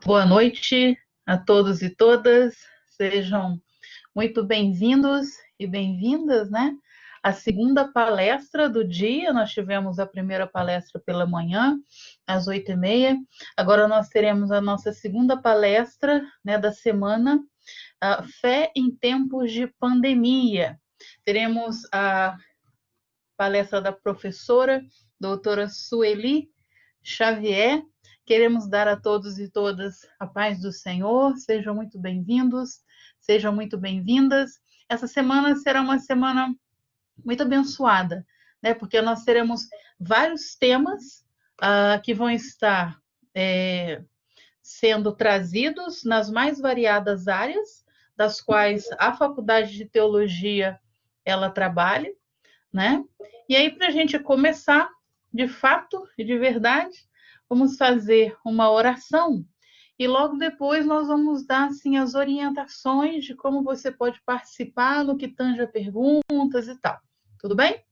Boa noite a todos e todas. Sejam muito bem-vindos e bem-vindas, né? A segunda palestra do dia, nós tivemos a primeira palestra pela manhã, às 8h30. Agora nós teremos a nossa segunda palestra, né, da semana, a Fé em Tempos de Pandemia. Teremos a palestra da professora, doutora Sueli Xavier. Queremos dar a todos e todas a paz do Senhor. Sejam muito bem-vindos, sejam muito bem-vindas. Essa semana será uma semana muito abençoada, né? Porque nós teremos vários temas que vão estar sendo trazidos nas mais variadas áreas, das quais a Faculdade de Teologia ela trabalha, né? E aí, para a gente começar, de fato e de verdade, vamos fazer uma oração e logo depois nós vamos dar assim as orientações de como você pode participar no que tange a perguntas e tal. Tudo bem?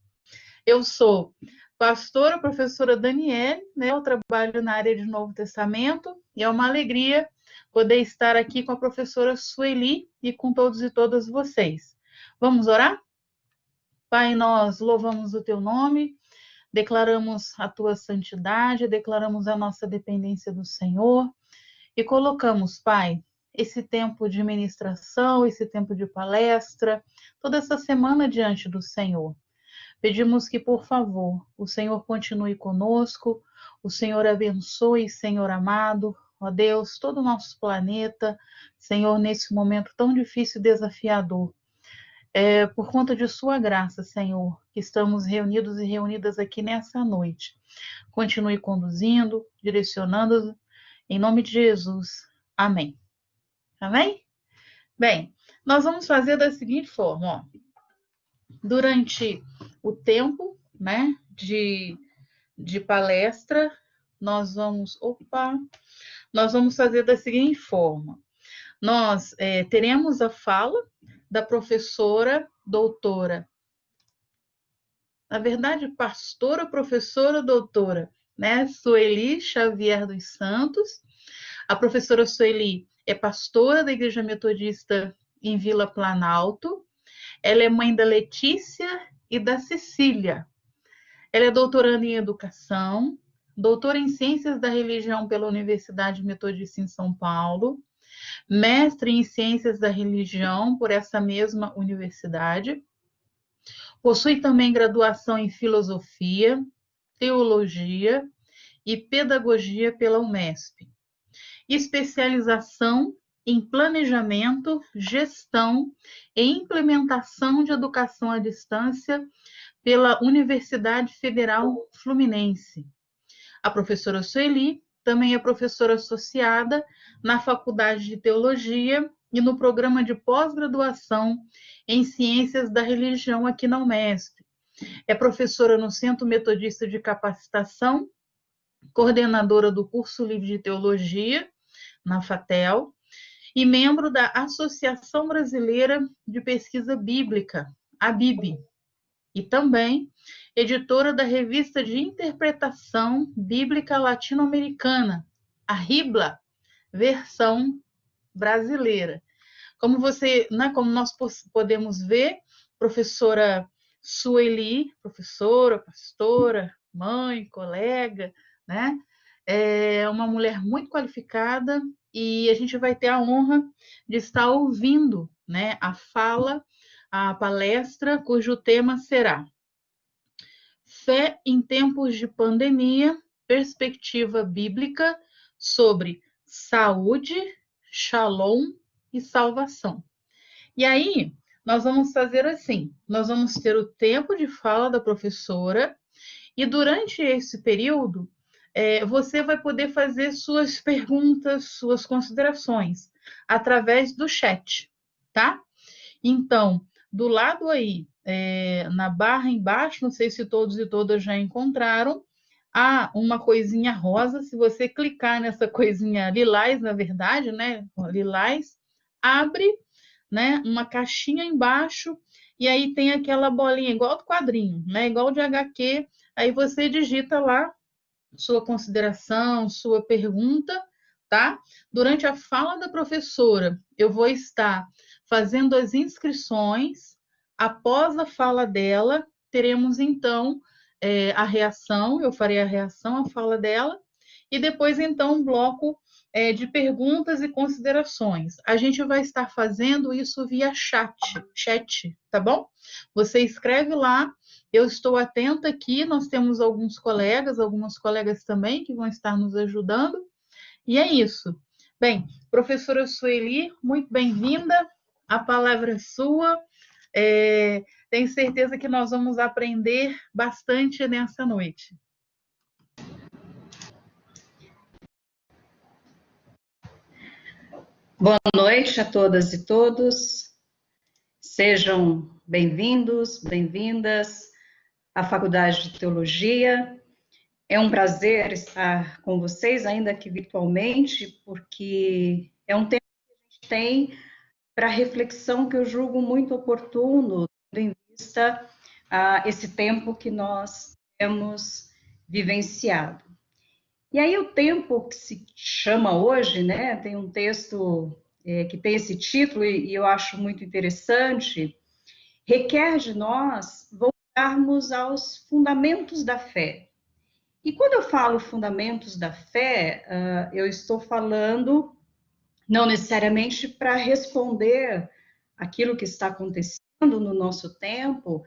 Eu sou pastora, professora Daniele, né? Eu trabalho na área de Novo Testamento e é uma alegria poder estar aqui com a professora Sueli e com todos e todas vocês. Vamos orar? Pai, nós louvamos o teu nome, declaramos a tua santidade, declaramos a nossa dependência do Senhor e colocamos, Pai, esse tempo de ministração, esse tempo de palestra, toda essa semana diante do Senhor. Pedimos que, por favor, o Senhor continue conosco, o Senhor abençoe, Senhor amado, ó Deus, todo o nosso planeta, Senhor, nesse momento tão difícil e desafiador. Por conta de sua graça, Senhor, que estamos reunidos e reunidas aqui nessa noite. Continue conduzindo, direcionando, em nome de Jesus. Amém. Amém? Bem, nós vamos fazer da seguinte forma, ó. Durante o tempo, né, de palestra, nós vamos fazer da seguinte forma. Nós teremos a fala da professora doutora, na verdade, pastora, professora, doutora, né, Sueli Xavier dos Santos. A professora Sueli é pastora da Igreja Metodista em Vila Planalto. Ela é mãe da Letícia e da Cecília. Ela é doutoranda em educação, doutora em ciências da religião pela Universidade Metodista em São Paulo, mestre em ciências da religião por essa mesma universidade. Possui também graduação em filosofia, teologia e pedagogia pela Unesp. Especialização em planejamento, gestão e implementação de educação à distância pela Universidade Federal Fluminense. A professora Sueli também é professora associada na Faculdade de Teologia e no programa de pós-graduação em Ciências da Religião aqui na Unesp. É professora no Centro Metodista de Capacitação, coordenadora do curso livre de Teologia na FATEL e membro da Associação Brasileira de Pesquisa Bíblica, a BIB, e também editora da Revista de Interpretação Bíblica Latino-Americana, a RIBLA, versão brasileira. Como nós podemos ver, professora Sueli, professora, pastora, mãe, colega, né? É uma mulher muito qualificada e a gente vai ter a honra de estar ouvindo, né, a palestra, cujo tema será Fé em Tempos de Pandemia, Perspectiva Bíblica sobre Saúde, Shalom e Salvação. E aí, nós vamos fazer assim, nós vamos ter o tempo de fala da professora e durante esse período, você vai poder fazer suas perguntas, suas considerações através do chat, tá? Então, do lado aí, na barra embaixo, não sei se todos e todas já encontraram, há uma coisinha rosa. Se você clicar nessa coisinha lilás, na verdade, né? Lilás, abre, né, uma caixinha embaixo e aí tem aquela bolinha, igual do quadrinho, né? Igual de HQ. Aí você digita lá sua consideração, sua pergunta, tá? Durante a fala da professora, eu vou estar fazendo as inscrições. Após a fala dela, teremos então a reação, eu farei a reação à fala dela, e depois então um bloco de perguntas e considerações. A gente vai estar fazendo isso via chat, tá bom? Você escreve lá, eu estou atenta aqui, nós temos algumas colegas também que vão estar nos ajudando, e é isso. Bem, professora Sueli, muito bem-vinda, a palavra é sua. Tenho certeza que nós vamos aprender bastante nessa noite. Boa noite a todas e todos. Sejam bem-vindos, bem-vindas à Faculdade de Teologia. É um prazer estar com vocês, ainda que virtualmente, porque é um tempo que a gente tem para reflexão que eu julgo muito oportuno, tendo em vista esse tempo que nós temos vivenciado. E aí o tempo que se chama hoje, né, tem um texto que tem esse título e eu acho muito interessante, requer de nós voltarmos aos fundamentos da fé. E quando eu falo fundamentos da fé, eu estou falando não necessariamente para responder aquilo que está acontecendo no nosso tempo,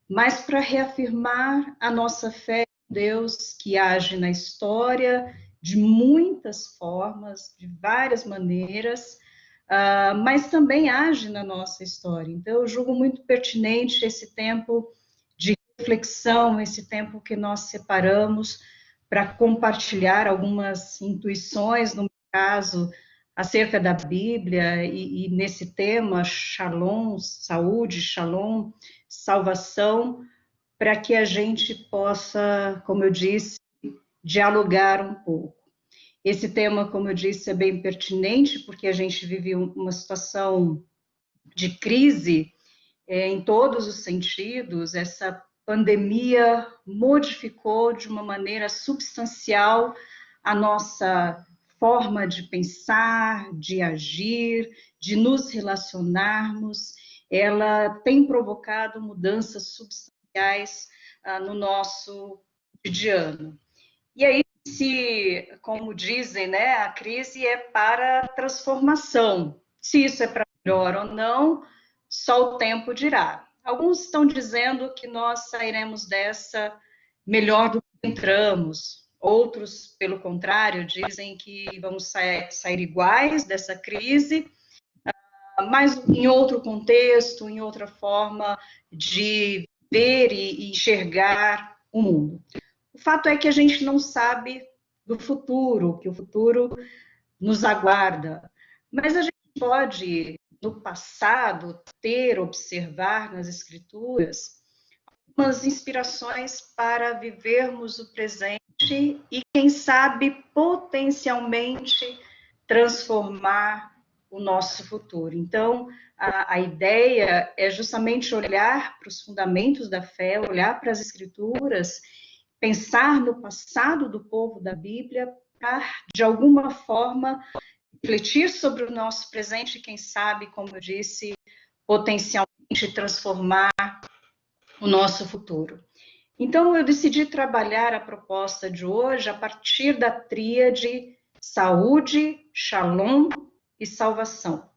mas para reafirmar a nossa fé em Deus que age na história de muitas formas, de várias maneiras, mas também age na nossa história. Então, eu julgo muito pertinente esse tempo de reflexão, esse tempo que nós separamos para compartilhar algumas intuições, no meu caso, acerca da Bíblia e nesse tema, Shalom, saúde, Shalom, salvação, para que a gente possa, como eu disse, dialogar um pouco. Esse tema, como eu disse, é bem pertinente, porque a gente vive uma situação de crise em todos os sentidos. Essa pandemia modificou de uma maneira substancial a nossa forma de pensar, de agir, de nos relacionarmos. Ela tem provocado mudanças substanciais no nosso cotidiano. E aí, como dizem, né, a crise é para transformação. Se isso é para melhor ou não, só o tempo dirá. Alguns estão dizendo que nós sairemos dessa melhor do que entramos. Outros, pelo contrário, dizem que vamos sair iguais dessa crise, mas em outro contexto, em outra forma de ver e enxergar o mundo. O fato é que a gente não sabe do futuro, que o futuro nos aguarda, mas a gente pode, no passado, observar nas escrituras, algumas inspirações para vivermos o presente e, quem sabe, potencialmente transformar o nosso futuro. Então, a ideia é justamente olhar para os fundamentos da fé, olhar para as escrituras, pensar no passado do povo da Bíblia para, de alguma forma, refletir sobre o nosso presente e, quem sabe, como eu disse, potencialmente transformar o nosso futuro. Então, eu decidi trabalhar a proposta de hoje a partir da tríade saúde, shalom e salvação.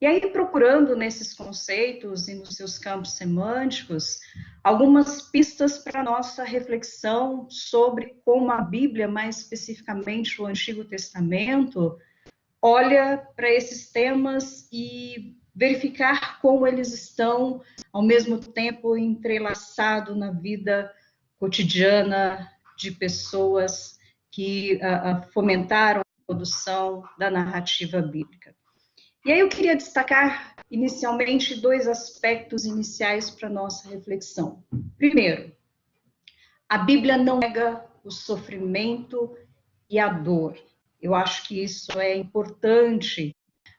E aí, procurando nesses conceitos e nos seus campos semânticos, algumas pistas para nossa reflexão sobre como a Bíblia, mais especificamente o Antigo Testamento, olha para esses temas e verificar como eles estão, ao mesmo tempo, entrelaçados na vida cotidiana de pessoas que fomentaram a produção da narrativa bíblica. E aí eu queria destacar, inicialmente, dois aspectos iniciais para nossa reflexão. Primeiro, a Bíblia não nega o sofrimento e a dor. Eu acho que isso é importante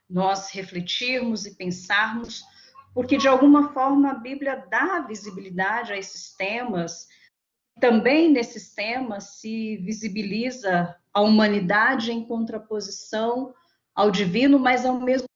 nós refletirmos e pensarmos, porque, de alguma forma, a Bíblia dá visibilidade a esses temas, também nesses temas se visibiliza a humanidade em contraposição ao divino, mas ao mesmo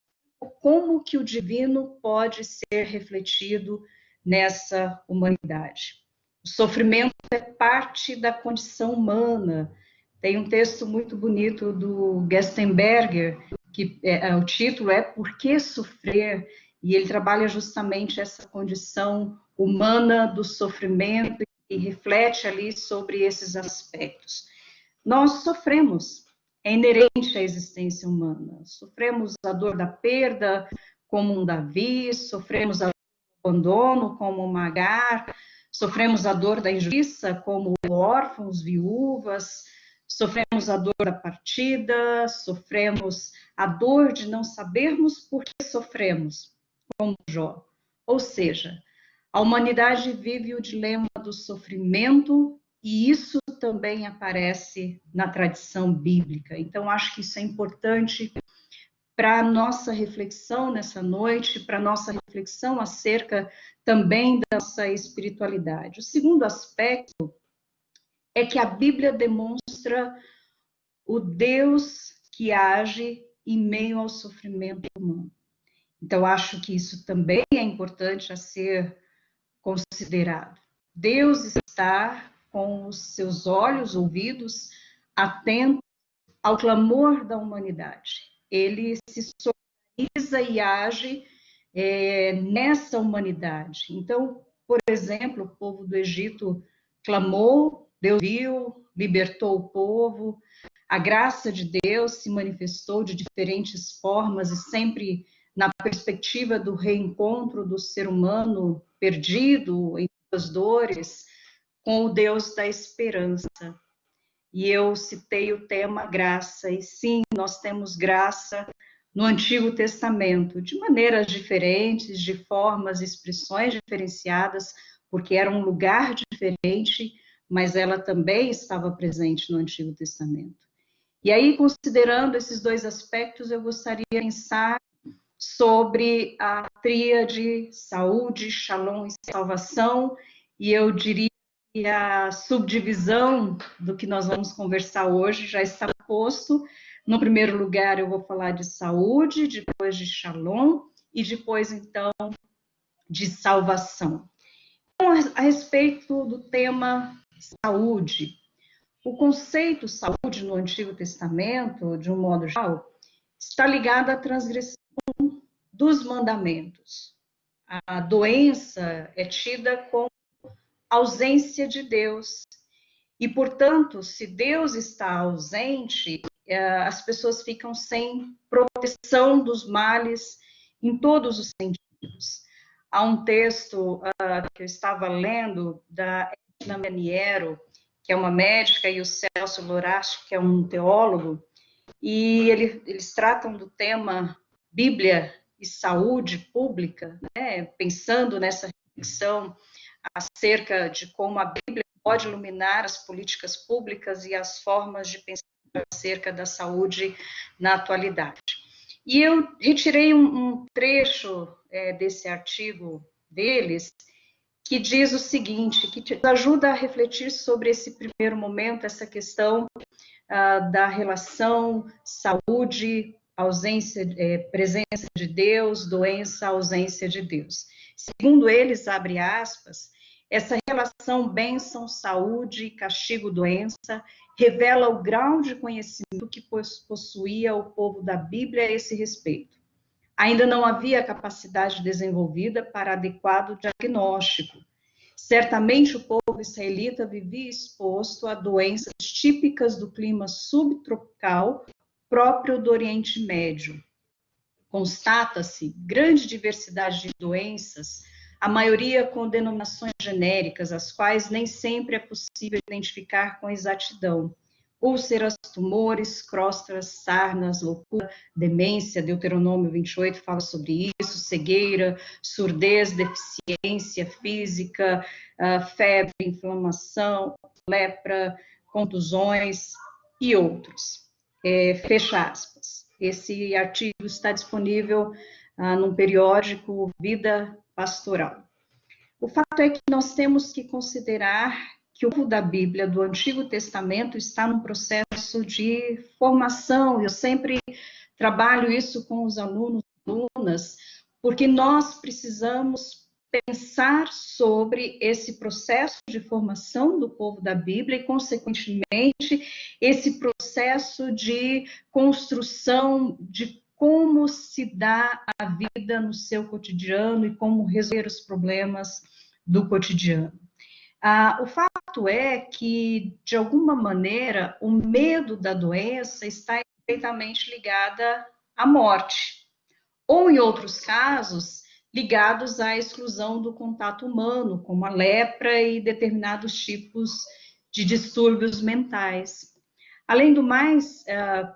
tempo como que o divino pode ser refletido nessa humanidade. O sofrimento é parte da condição humana. Tem um texto muito bonito do Gestenberger, que o título é Por que Sofrer? E ele trabalha justamente essa condição humana do sofrimento e reflete ali sobre esses aspectos. Nós sofremos, é inerente à existência humana. Sofremos a dor da perda, como um Davi, sofremos a dor do abandono, como uma Agar, sofremos a dor da injustiça, como órfãos, viúvas, sofremos a dor da partida, sofremos a dor de não sabermos por que sofremos, como Jó. Ou seja, a humanidade vive o dilema do sofrimento e isso também aparece na tradição bíblica. Então, acho que isso é importante para a nossa reflexão nessa noite, para a nossa reflexão acerca também da nossa espiritualidade. O segundo aspecto é que a Bíblia demonstra o Deus que age em meio ao sofrimento humano. Então, acho que isso também é importante a ser considerado. Deus está com os seus olhos, ouvidos, atento ao clamor da humanidade. Ele se solidariza e age nessa humanidade. Então, por exemplo, o povo do Egito clamou, Deus viu, libertou o povo, a graça de Deus se manifestou de diferentes formas e sempre na perspectiva do reencontro do ser humano perdido em suas dores com o Deus da esperança. E eu citei o tema graça, e sim, nós temos graça no Antigo Testamento, de maneiras diferentes, de formas, expressões diferenciadas, porque era um lugar diferente, mas ela também estava presente no Antigo Testamento. E aí, considerando esses dois aspectos, eu gostaria de pensar sobre a tríade saúde, shalom e salvação, e eu diria que a subdivisão do que nós vamos conversar hoje já está posto. No primeiro lugar, eu vou falar de saúde, depois de shalom, e depois, então, de salvação. Então, a respeito do tema saúde, o conceito saúde no Antigo Testamento, de um modo geral, está ligado à transgressão dos mandamentos. A doença é tida como ausência de Deus. E, portanto, se Deus está ausente, as pessoas ficam sem proteção dos males em todos os sentidos. Há um texto que eu estava lendo da Edna Maniero, que é uma médica, e o Celso Lorasch, que é um teólogo, e eles tratam do tema Bíblia e saúde pública, né, pensando nessa reflexão acerca de como a Bíblia pode iluminar as políticas públicas e as formas de pensar acerca da saúde na atualidade. E eu retirei um trecho desse artigo deles, que diz o seguinte, que te ajuda a refletir sobre esse primeiro momento, essa questão da relação saúde, ausência, presença de Deus, doença, ausência de Deus. Segundo eles, abre aspas, essa relação bênção, saúde, castigo, doença, revela o grau de conhecimento que possuía o povo da Bíblia a esse respeito. Ainda não havia capacidade desenvolvida para adequado diagnóstico. Certamente o povo israelita vivia exposto a doenças típicas do clima subtropical próprio do Oriente Médio. Constata-se grande diversidade de doenças, a maioria com denominações genéricas, as quais nem sempre é possível identificar com exatidão. Úlceras, tumores, cróstaras, sarnas, loucura, demência, Deuteronômio 28 fala sobre isso, cegueira, surdez, deficiência física, febre, inflamação, lepra, contusões e outros. Fecha aspas. Esse artigo está disponível num periódico Vida Pastoral. O fato é que nós temos que considerar que o povo da Bíblia, do Antigo Testamento, está num processo de formação. Eu sempre trabalho isso com os alunos e alunas, porque nós precisamos pensar sobre esse processo de formação do povo da Bíblia e, consequentemente, esse processo de construção de como se dá a vida no seu cotidiano e como resolver os problemas do cotidiano. O fato é que, de alguma maneira, o medo da doença está estreitamente ligada à morte, ou, em outros casos, ligados à exclusão do contato humano, como a lepra e determinados tipos de distúrbios mentais. Além do mais,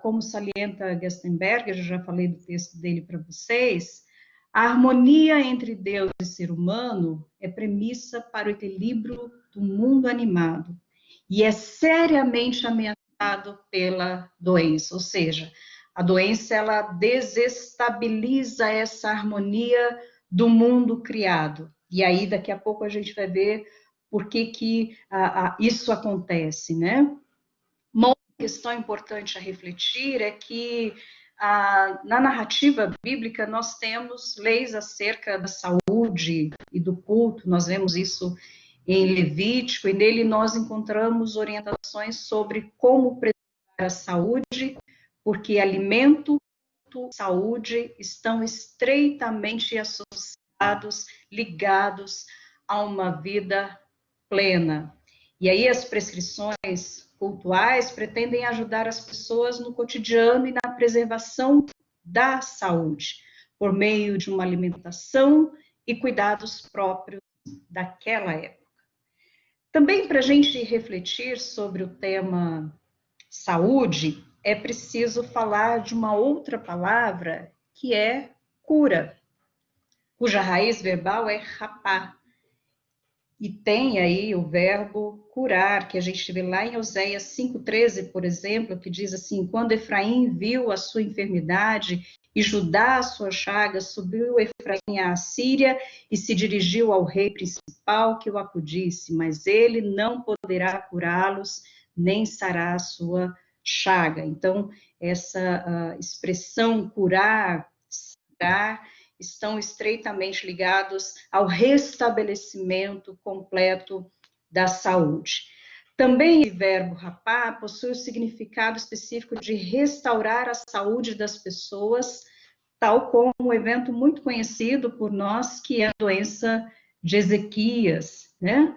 como salienta Gerstenberger, eu já falei do texto dele para vocês, a harmonia entre Deus e ser humano é premissa para o equilíbrio do mundo animado e é seriamente ameaçado pela doença, ou seja, a doença ela desestabiliza essa harmonia do mundo criado. E aí daqui a pouco a gente vai ver por que isso acontece, né? Uma outra questão importante a refletir é que na narrativa bíblica nós temos leis acerca da saúde e do culto, nós vemos isso em Levítico, e nele nós encontramos orientações sobre como preservar a saúde, porque alimento e saúde estão estreitamente associados, ligados a uma vida plena. E aí as prescrições cultuais pretendem ajudar as pessoas no cotidiano e na preservação da saúde, por meio de uma alimentação e cuidados próprios daquela época. Também, para a gente refletir sobre o tema saúde, é preciso falar de uma outra palavra que é cura, cuja raiz verbal é rapá. E tem aí o verbo curar, que a gente vê lá em Oséias 5,13, por exemplo, que diz assim: quando Efraim viu a sua enfermidade e Judá a sua chaga, subiu Efraim à Assíria e se dirigiu ao rei principal que o acudisse, mas ele não poderá curá-los, nem sará a sua chaga. Então, essa expressão curar, sarar, estão estreitamente ligados ao restabelecimento completo da saúde. Também o verbo rapá possui o significado específico de restaurar a saúde das pessoas, tal como um evento muito conhecido por nós, que é a doença de Ezequias, né?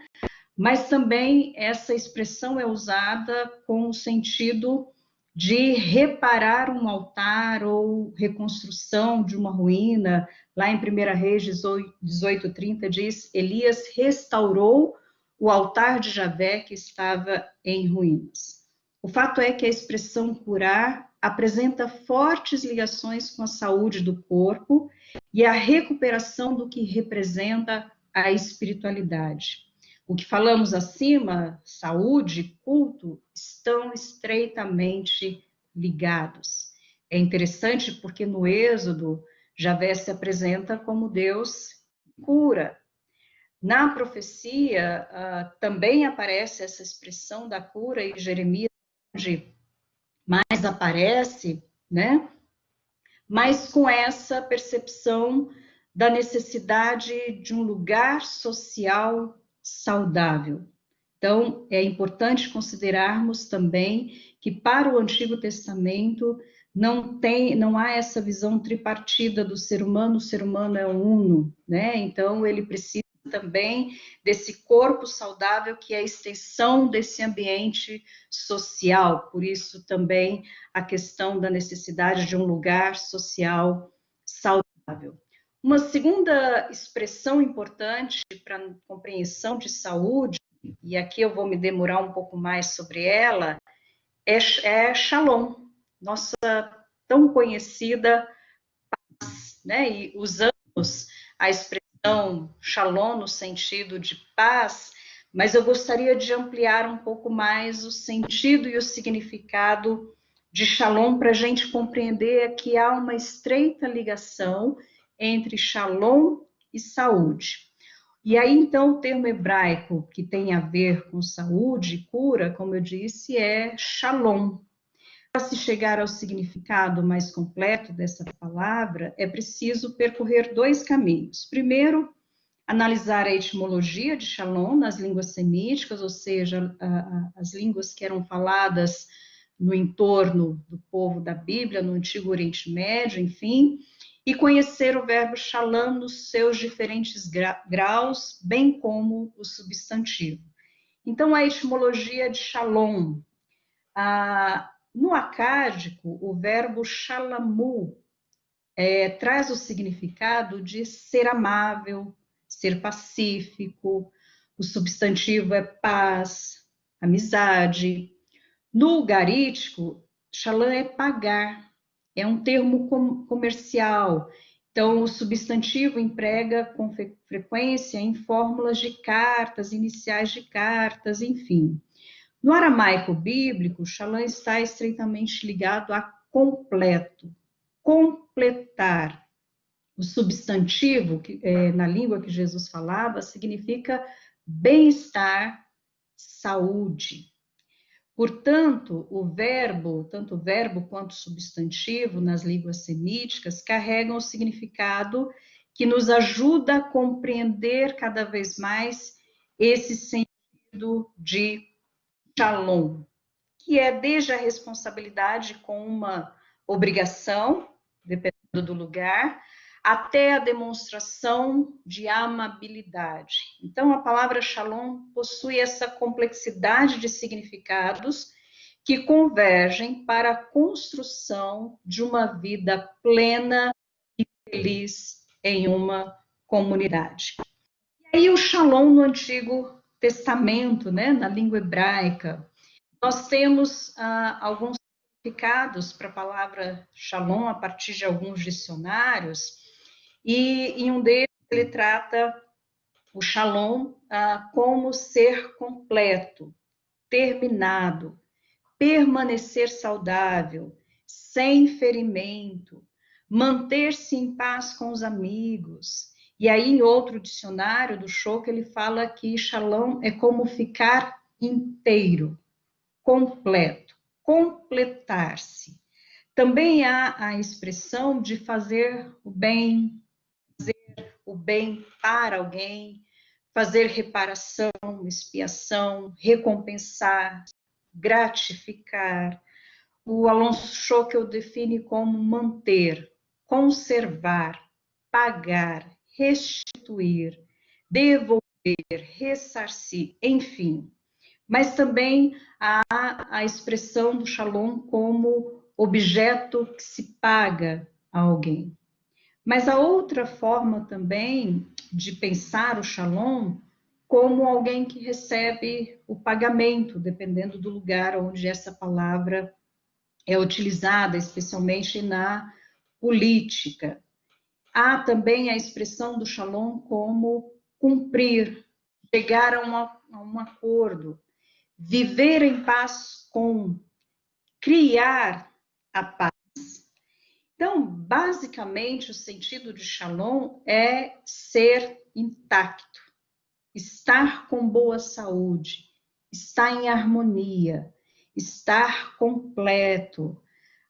Mas também essa expressão é usada com o sentido de reparar um altar ou reconstrução de uma ruína. Lá em 1 Reis 18:30 diz: Elias restaurou o altar de Javé que estava em ruínas. O fato é que a expressão curar apresenta fortes ligações com a saúde do corpo e a recuperação do que representa a espiritualidade. O que falamos acima, saúde e culto, estão estreitamente ligados. É interessante porque no Êxodo, Javé se apresenta como Deus cura. Na profecia, também aparece essa expressão da cura, e Jeremias, onde mais aparece, né? Mas com essa percepção da necessidade de um lugar social saudável. Então, é importante considerarmos também que para o Antigo Testamento não há essa visão tripartida do ser humano, o ser humano é uno, né? Então, ele precisa também desse corpo saudável que é a extensão desse ambiente social, por isso também a questão da necessidade de um lugar social saudável. Uma segunda expressão importante para a compreensão de saúde, e aqui eu vou me demorar um pouco mais sobre ela, é Shalom, nossa tão conhecida paz, né? E usamos a expressão Shalom no sentido de paz, mas eu gostaria de ampliar um pouco mais o sentido e o significado de Shalom para a gente compreender que há uma estreita ligação entre Shalom e saúde. E aí, então, o termo hebraico que tem a ver com saúde e cura, como eu disse, é shalom. Para se chegar ao significado mais completo dessa palavra, é preciso percorrer dois caminhos. Primeiro, analisar a etimologia de shalom nas línguas semíticas, ou seja, as línguas que eram faladas no entorno do povo da Bíblia, no Antigo Oriente Médio, enfim, e conhecer o verbo shalom nos seus diferentes graus, bem como o substantivo. Então, a etimologia de shalom. No acádico, o verbo shalamu traz o significado de ser amável, ser pacífico, o substantivo é paz, amizade. No ugarítico, shalom é pagar, é um termo comercial. Então, o substantivo emprega com frequência em fórmulas de cartas, iniciais de cartas, enfim. No aramaico bíblico, shalom está estreitamente ligado a completo, completar. O substantivo, na língua que Jesus falava, significa bem-estar, saúde. Portanto, tanto o verbo quanto o substantivo nas línguas semíticas carregam o significado que nos ajuda a compreender cada vez mais esse sentido de shalom, que é desde a responsabilidade com uma obrigação, dependendo do lugar, até a demonstração de amabilidade. Então, a palavra shalom possui essa complexidade de significados que convergem para a construção de uma vida plena e feliz em uma comunidade. E aí, o shalom no Antigo Testamento, né, na língua hebraica, nós temos alguns significados para a palavra shalom a partir de alguns dicionários, e em um deles ele trata o shalom como ser completo, terminado, permanecer saudável, sem ferimento, manter-se em paz com os amigos. E aí, em outro dicionário do Shoka, ele fala que shalom é como ficar inteiro, completo, completar-se. Também há a expressão de fazer o bem para alguém, fazer reparação, expiação, recompensar, gratificar. O Alonso Schockel define como manter, conservar, pagar, restituir, devolver, ressarcir, enfim. Mas também há a expressão do shalom como objeto que se paga a alguém. Mas a outra forma também de pensar o shalom como alguém que recebe o pagamento, dependendo do lugar onde essa palavra é utilizada, especialmente na política. Há também a expressão do shalom como cumprir, chegar a um acordo, viver em paz com, criar a paz. Então, basicamente, o sentido de shalom é ser intacto, estar com boa saúde, estar em harmonia, estar completo.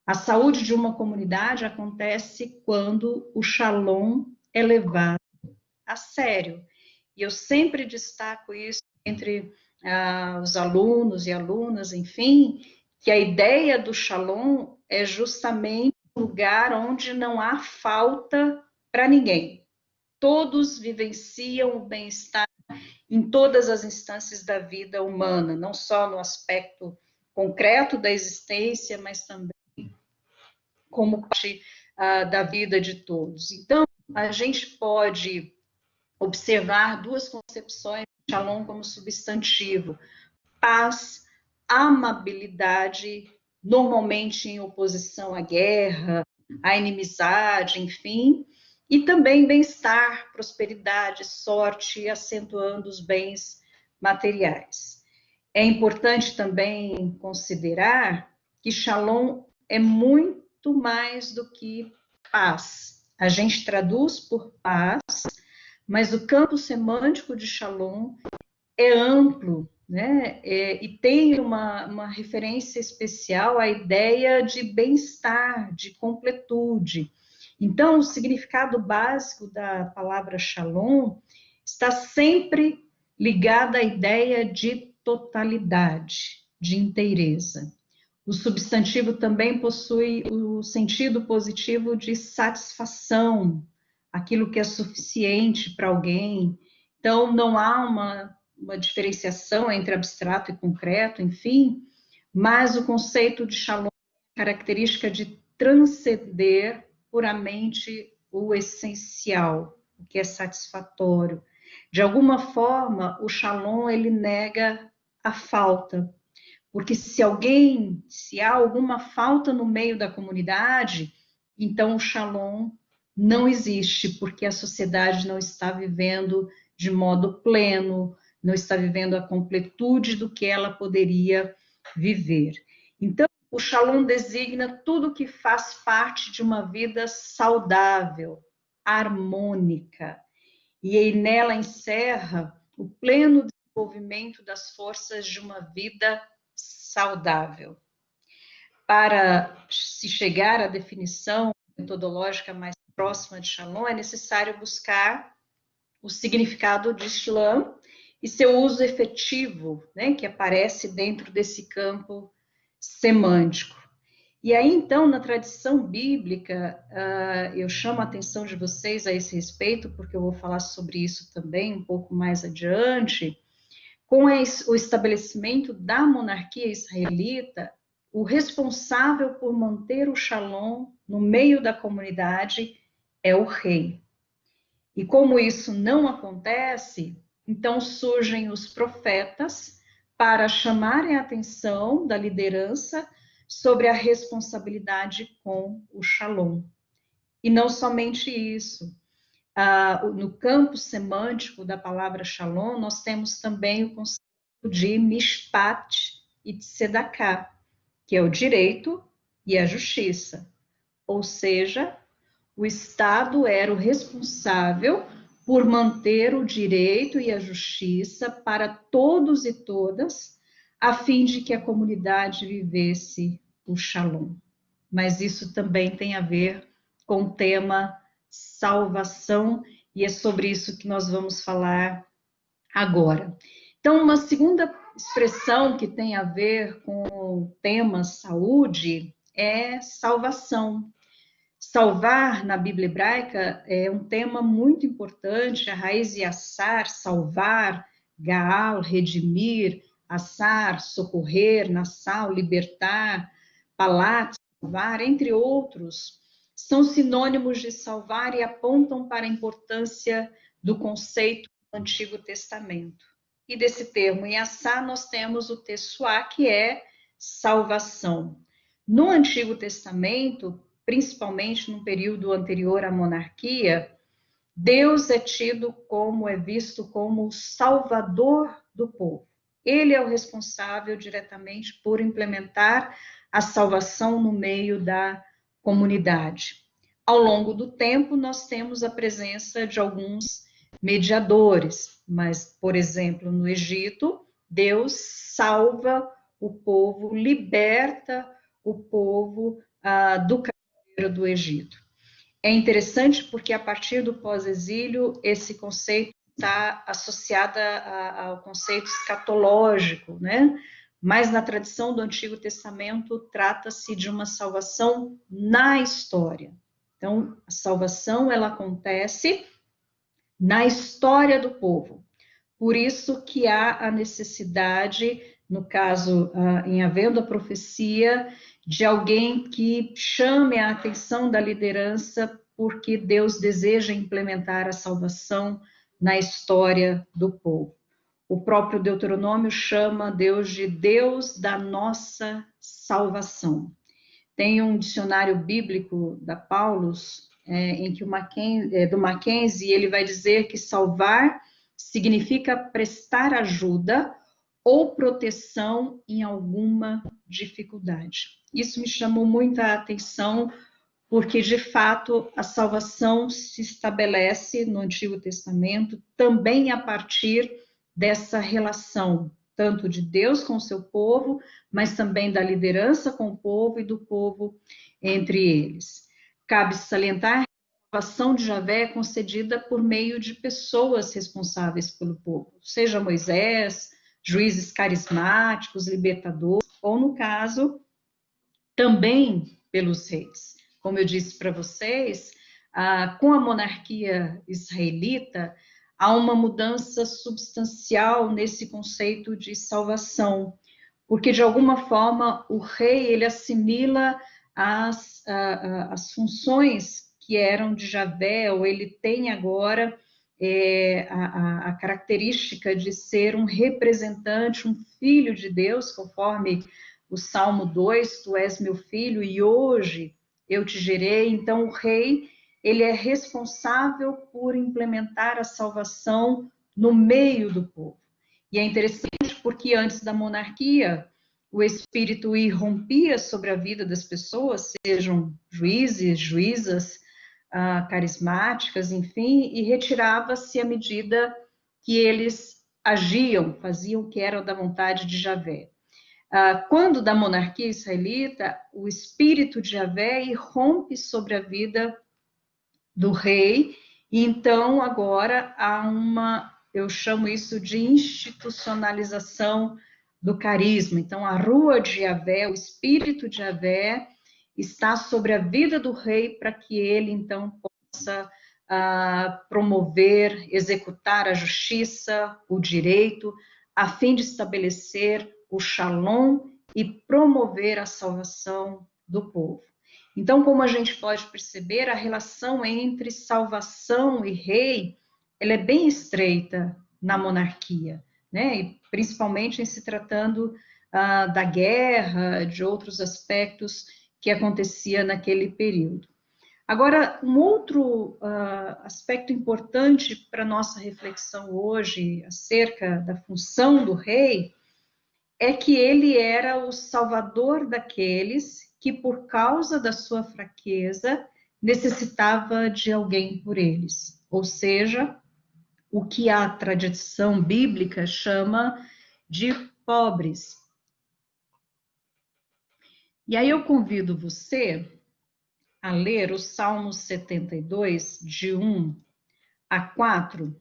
A saúde de uma comunidade acontece quando o shalom é levado a sério. E eu sempre destaco isso entre os alunos e alunas, enfim, que a ideia do shalom é justamente um lugar onde não há falta para ninguém. Todos vivenciam o bem-estar em todas as instâncias da vida humana, não só no aspecto concreto da existência, mas também como parte da vida de todos. Então, a gente pode observar duas concepções de shalom como substantivo: paz, amabilidade, normalmente em oposição à guerra, à inimizade, enfim, e também bem-estar, prosperidade, sorte, acentuando os bens materiais. É importante também considerar que shalom é muito mais do que paz. A gente traduz por paz, mas o campo semântico de Shalom é amplo, né? E tem uma referência especial à ideia de bem-estar, de completude. Então, o significado básico da palavra Shalom está sempre ligado à ideia de totalidade, de inteireza. O substantivo também possui o sentido positivo de satisfação, aquilo que é suficiente para alguém. Então, não há uma diferenciação entre abstrato e concreto, enfim, mas o conceito de Shalom é a característica de transcender puramente o essencial, o que é satisfatório. De alguma forma, o Shalom, ele nega a falta, porque se há alguma falta no meio da comunidade, então o Shalom não existe, porque a sociedade não está vivendo de modo pleno, não está vivendo a completude do que ela poderia viver. Então, o Shalom designa tudo que faz parte de uma vida saudável, harmônica, e aí nela encerra o pleno desenvolvimento das forças de uma vida saudável. Para se chegar à definição metodológica mais próxima de Shalom, é necessário buscar o significado de Shalom e seu uso efetivo, né, que aparece dentro desse campo semântico. E aí, então, na tradição bíblica, eu chamo a atenção de vocês a esse respeito, porque eu vou falar sobre isso também um pouco mais adiante. Com o estabelecimento da monarquia israelita, o responsável por manter o Shalom no meio da comunidade é o rei. E como isso não acontece, então surgem os profetas para chamarem a atenção da liderança sobre a responsabilidade com o Shalom. E não somente isso. No campo semântico da palavra Shalom, nós temos também o conceito de Mishpat e Tzedakah, que é o direito e a justiça. Ou seja, o Estado era o responsável por manter o direito e a justiça para todos e todas, a fim de que a comunidade vivesse o Shalom. Mas isso também tem a ver com o tema salvação, e é sobre isso que nós vamos falar agora. Então, uma segunda expressão que tem a ver com o tema saúde é salvação. Salvar na Bíblia hebraica é um tema muito importante, a raiz yassar, salvar, gaal, redimir, assar, socorrer, nassal, libertar, palat, salvar, entre outros, são sinônimos de salvar e apontam para a importância do conceito do Antigo Testamento. E desse termo yassar nós temos o tessuá, que é salvação. No Antigo Testamento, principalmente no período anterior à monarquia, Deus é visto como o salvador do povo. Ele é o responsável diretamente por implementar a salvação no meio da comunidade. Ao longo do tempo, nós temos a presença de alguns mediadores, mas, por exemplo, no Egito, Deus salva o povo, liberta o povo do cativeiro do Egito. É interessante porque a partir do pós-exílio, esse conceito está associado ao conceito escatológico, né? Mas na tradição do Antigo Testamento trata-se de uma salvação na história. Então, a salvação ela acontece na história do povo. Por isso que há a necessidade, no caso, em havendo a profecia, de alguém que chame a atenção da liderança, porque Deus deseja implementar a salvação na história do povo. O próprio Deuteronômio chama Deus de Deus da nossa salvação. Tem um dicionário bíblico da Paulus, em que do Mackenzie, ele vai dizer que salvar significa prestar ajuda ou proteção em alguma dificuldade. Isso me chamou muita atenção, porque de fato a salvação se estabelece no Antigo Testamento também a partir dessa relação, tanto de Deus com o seu povo, mas também da liderança com o povo e do povo entre eles. Cabe salientar que a salvação de Javé é concedida por meio de pessoas responsáveis pelo povo, seja Moisés, juízes carismáticos, libertadores, ou no caso, também pelos reis. Como eu disse para vocês, com a monarquia israelita, há uma mudança substancial nesse conceito de salvação, porque de alguma forma o rei ele assimila as funções que eram de Javé, ou ele tem agora a característica de ser um representante, um filho de Deus, conforme o Salmo 2, tu és meu filho e hoje eu te gerei. Então o rei, ele é responsável por implementar a salvação no meio do povo. E é interessante porque antes da monarquia, o Espírito irrompia sobre a vida das pessoas, sejam juízes, juízas, carismáticas, enfim, e retirava-se à medida que eles agiam, faziam o que era da vontade de Javé. Quando da monarquia israelita, o espírito de Javé irrompe sobre a vida do rei, e então agora há eu chamo isso de institucionalização do carisma. Então a rua de Javé, o espírito de Javé, está sobre a vida do rei para que ele então possa promover, executar a justiça, o direito, a fim de estabelecer o shalom e promover a salvação do povo. Então, como a gente pode perceber, a relação entre salvação e rei, ela é bem estreita na monarquia, né? E principalmente em se tratando da guerra, de outros aspectos que acontecia naquele período. Agora, um outro aspecto importante para nossa reflexão hoje acerca da função do rei é que ele era o salvador daqueles que, por causa da sua fraqueza, necessitava de alguém por eles. Ou seja, o que a tradição bíblica chama de pobres. E aí eu convido você a ler o Salmo 72, de 1 a 4.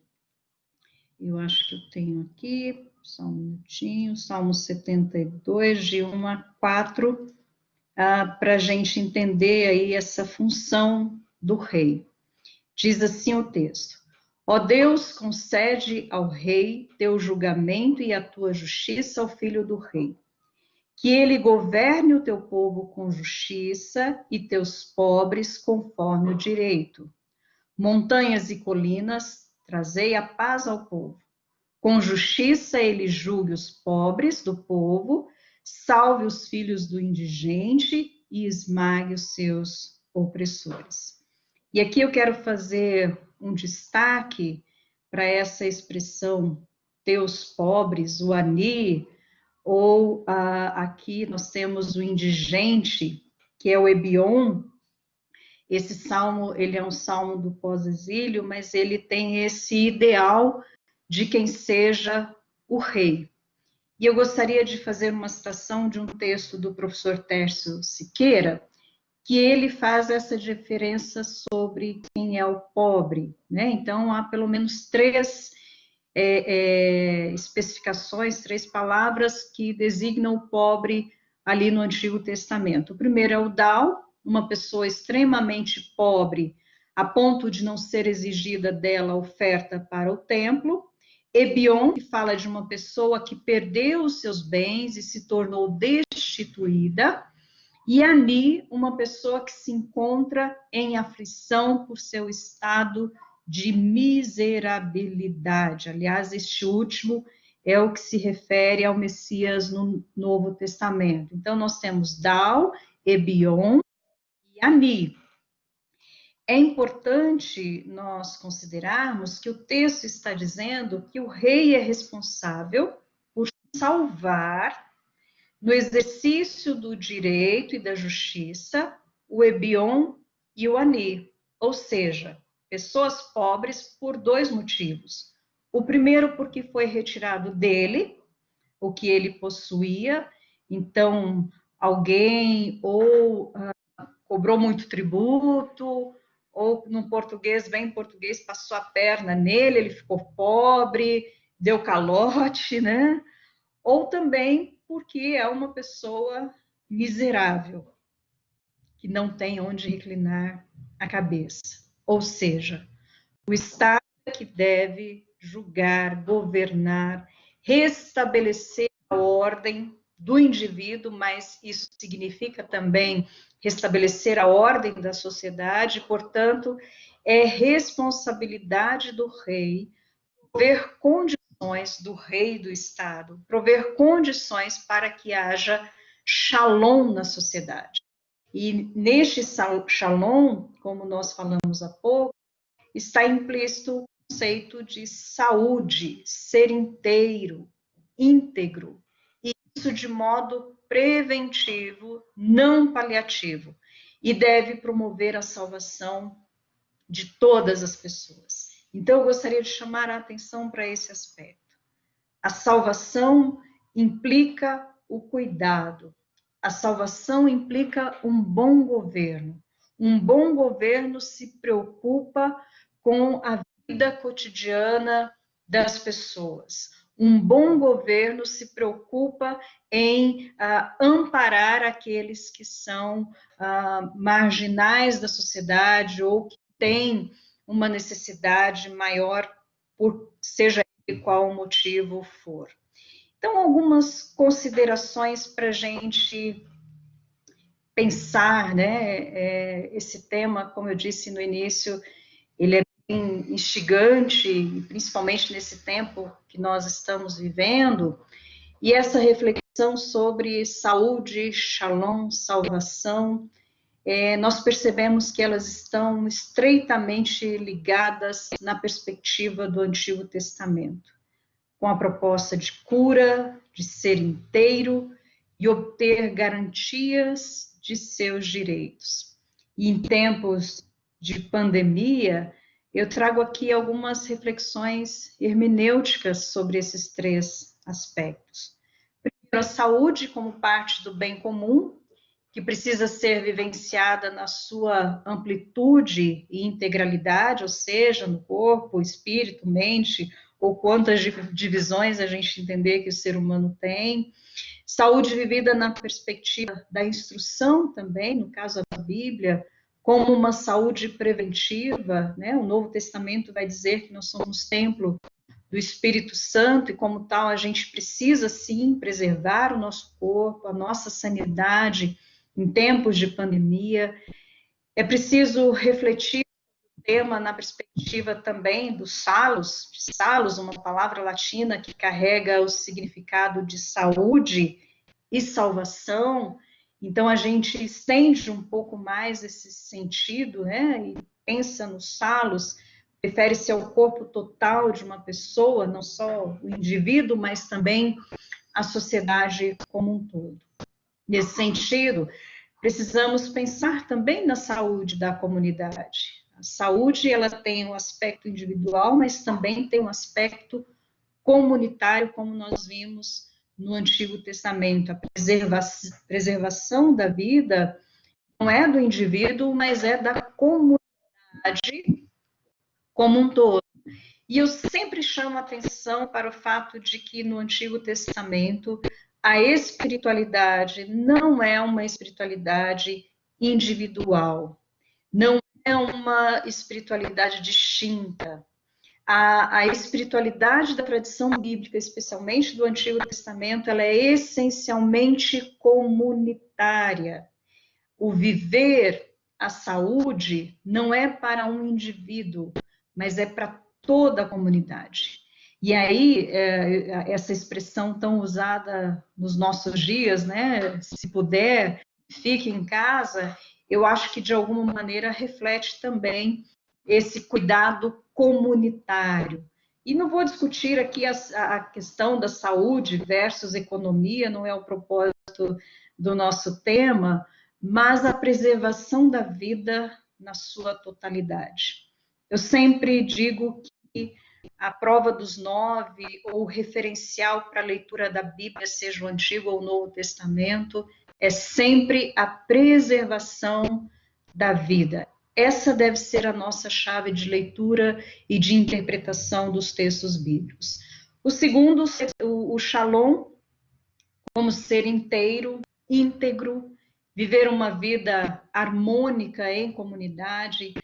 Eu acho que eu tenho aqui, só um minutinho, Salmo 72, de 1 a 4, para a gente entender aí essa função do rei. Diz assim o texto: Ó Deus, concede ao rei teu julgamento e a tua justiça ao filho do rei. Que ele governe o teu povo com justiça e teus pobres conforme o direito. Montanhas e colinas, trazei a paz ao povo. Com justiça ele julgue os pobres do povo, salve os filhos do indigente e esmague os seus opressores. E aqui eu quero fazer um destaque para essa expressão teus pobres, o ani, ou aqui nós temos o indigente, que é o Ebion. Esse salmo, ele é um salmo do pós-exílio, mas ele tem esse ideal de quem seja o rei. E eu gostaria de fazer uma citação de um texto do professor Tércio Siqueira, que ele faz essa diferença sobre quem é o pobre, né? Então, há pelo menos três especificações, três palavras que designam o pobre ali no Antigo Testamento. O primeiro é o Dal, uma pessoa extremamente pobre, a ponto de não ser exigida dela oferta para o templo. Ebion, que fala de uma pessoa que perdeu os seus bens e se tornou destituída. E Ani, uma pessoa que se encontra em aflição por seu estado de miserabilidade. Aliás, este último é o que se refere ao Messias no Novo Testamento. Então, nós temos Dal, Ebion e Ani. É importante nós considerarmos que o texto está dizendo que o rei é responsável por salvar, no exercício do direito e da justiça, o Ebion e o Ani, ou seja, pessoas pobres por dois motivos. O primeiro, porque foi retirado dele o que ele possuía, então alguém ou cobrou muito tributo, ou no português, bem português, passou a perna nele, ele ficou pobre, deu calote, né? Ou também porque é uma pessoa miserável, que não tem onde reclinar a cabeça. Ou seja, o Estado é que deve julgar, governar, restabelecer a ordem do indivíduo, mas isso significa também restabelecer a ordem da sociedade, portanto, é responsabilidade do rei prover condições do rei do Estado, prover condições para que haja shalom na sociedade. E neste shalom, como nós falamos há pouco, está implícito o conceito de saúde, ser inteiro, íntegro, e isso de modo preventivo, não paliativo, e deve promover a salvação de todas as pessoas. Então, eu gostaria de chamar a atenção para esse aspecto. A salvação implica o cuidado, a salvação implica um bom governo. Um bom governo se preocupa com a vida cotidiana das pessoas. Um bom governo se preocupa em amparar aqueles que são marginais da sociedade ou que têm uma necessidade maior, por seja ele qual o motivo for. Então, algumas considerações para a gente pensar, né? Esse tema, como eu disse no início, ele é bem instigante, principalmente nesse tempo que nós estamos vivendo, e essa reflexão sobre saúde, shalom, salvação, nós percebemos que elas estão estreitamente ligadas na perspectiva do Antigo Testamento, com a proposta de cura, de ser inteiro e obter garantias de seus direitos. E em tempos de pandemia, eu trago aqui algumas reflexões hermenêuticas sobre esses três aspectos. Primeiro, a saúde como parte do bem comum, que precisa ser vivenciada na sua amplitude e integralidade, ou seja, no corpo, espírito, mente, ou quantas divisões a gente entender que o ser humano tem. Saúde vivida na perspectiva da instrução também, no caso da Bíblia, como uma saúde preventiva, né? O Novo Testamento vai dizer que nós somos templo do Espírito Santo e como tal a gente precisa sim preservar o nosso corpo, a nossa sanidade em tempos de pandemia. É preciso refletir o tema na perspectiva também dos salos, de salos, uma palavra latina que carrega o significado de saúde e salvação. Então a gente estende um pouco mais esse sentido, né? E pensa nos salos, refere-se ao corpo total de uma pessoa, não só o indivíduo, mas também a sociedade como um todo. Nesse sentido, precisamos pensar também na saúde da comunidade. A saúde, ela tem um aspecto individual, mas também tem um aspecto comunitário, como nós vimos no Antigo Testamento. A preservação da vida não é do indivíduo, mas é da comunidade como um todo. E eu sempre chamo atenção para o fato de que no Antigo Testamento a espiritualidade não é uma espiritualidade individual, não é uma espiritualidade distinta. A espiritualidade da tradição bíblica, especialmente do Antigo Testamento, ela é essencialmente comunitária. O viver a saúde não é para um indivíduo, mas é para toda a comunidade. E aí, essa expressão tão usada nos nossos dias, né? Se puder, fique em casa, eu acho que de alguma maneira reflete também esse cuidado comunitário. E não vou discutir aqui a questão da saúde versus economia, não é o propósito do nosso tema, mas a preservação da vida na sua totalidade. Eu sempre digo que a prova dos 9, ou referencial para a leitura da Bíblia, seja o Antigo ou o Novo Testamento, é sempre a preservação da vida. Essa deve ser a nossa chave de leitura e de interpretação dos textos bíblicos. O segundo, o Shalom, como ser inteiro, íntegro, viver uma vida harmônica em comunidade.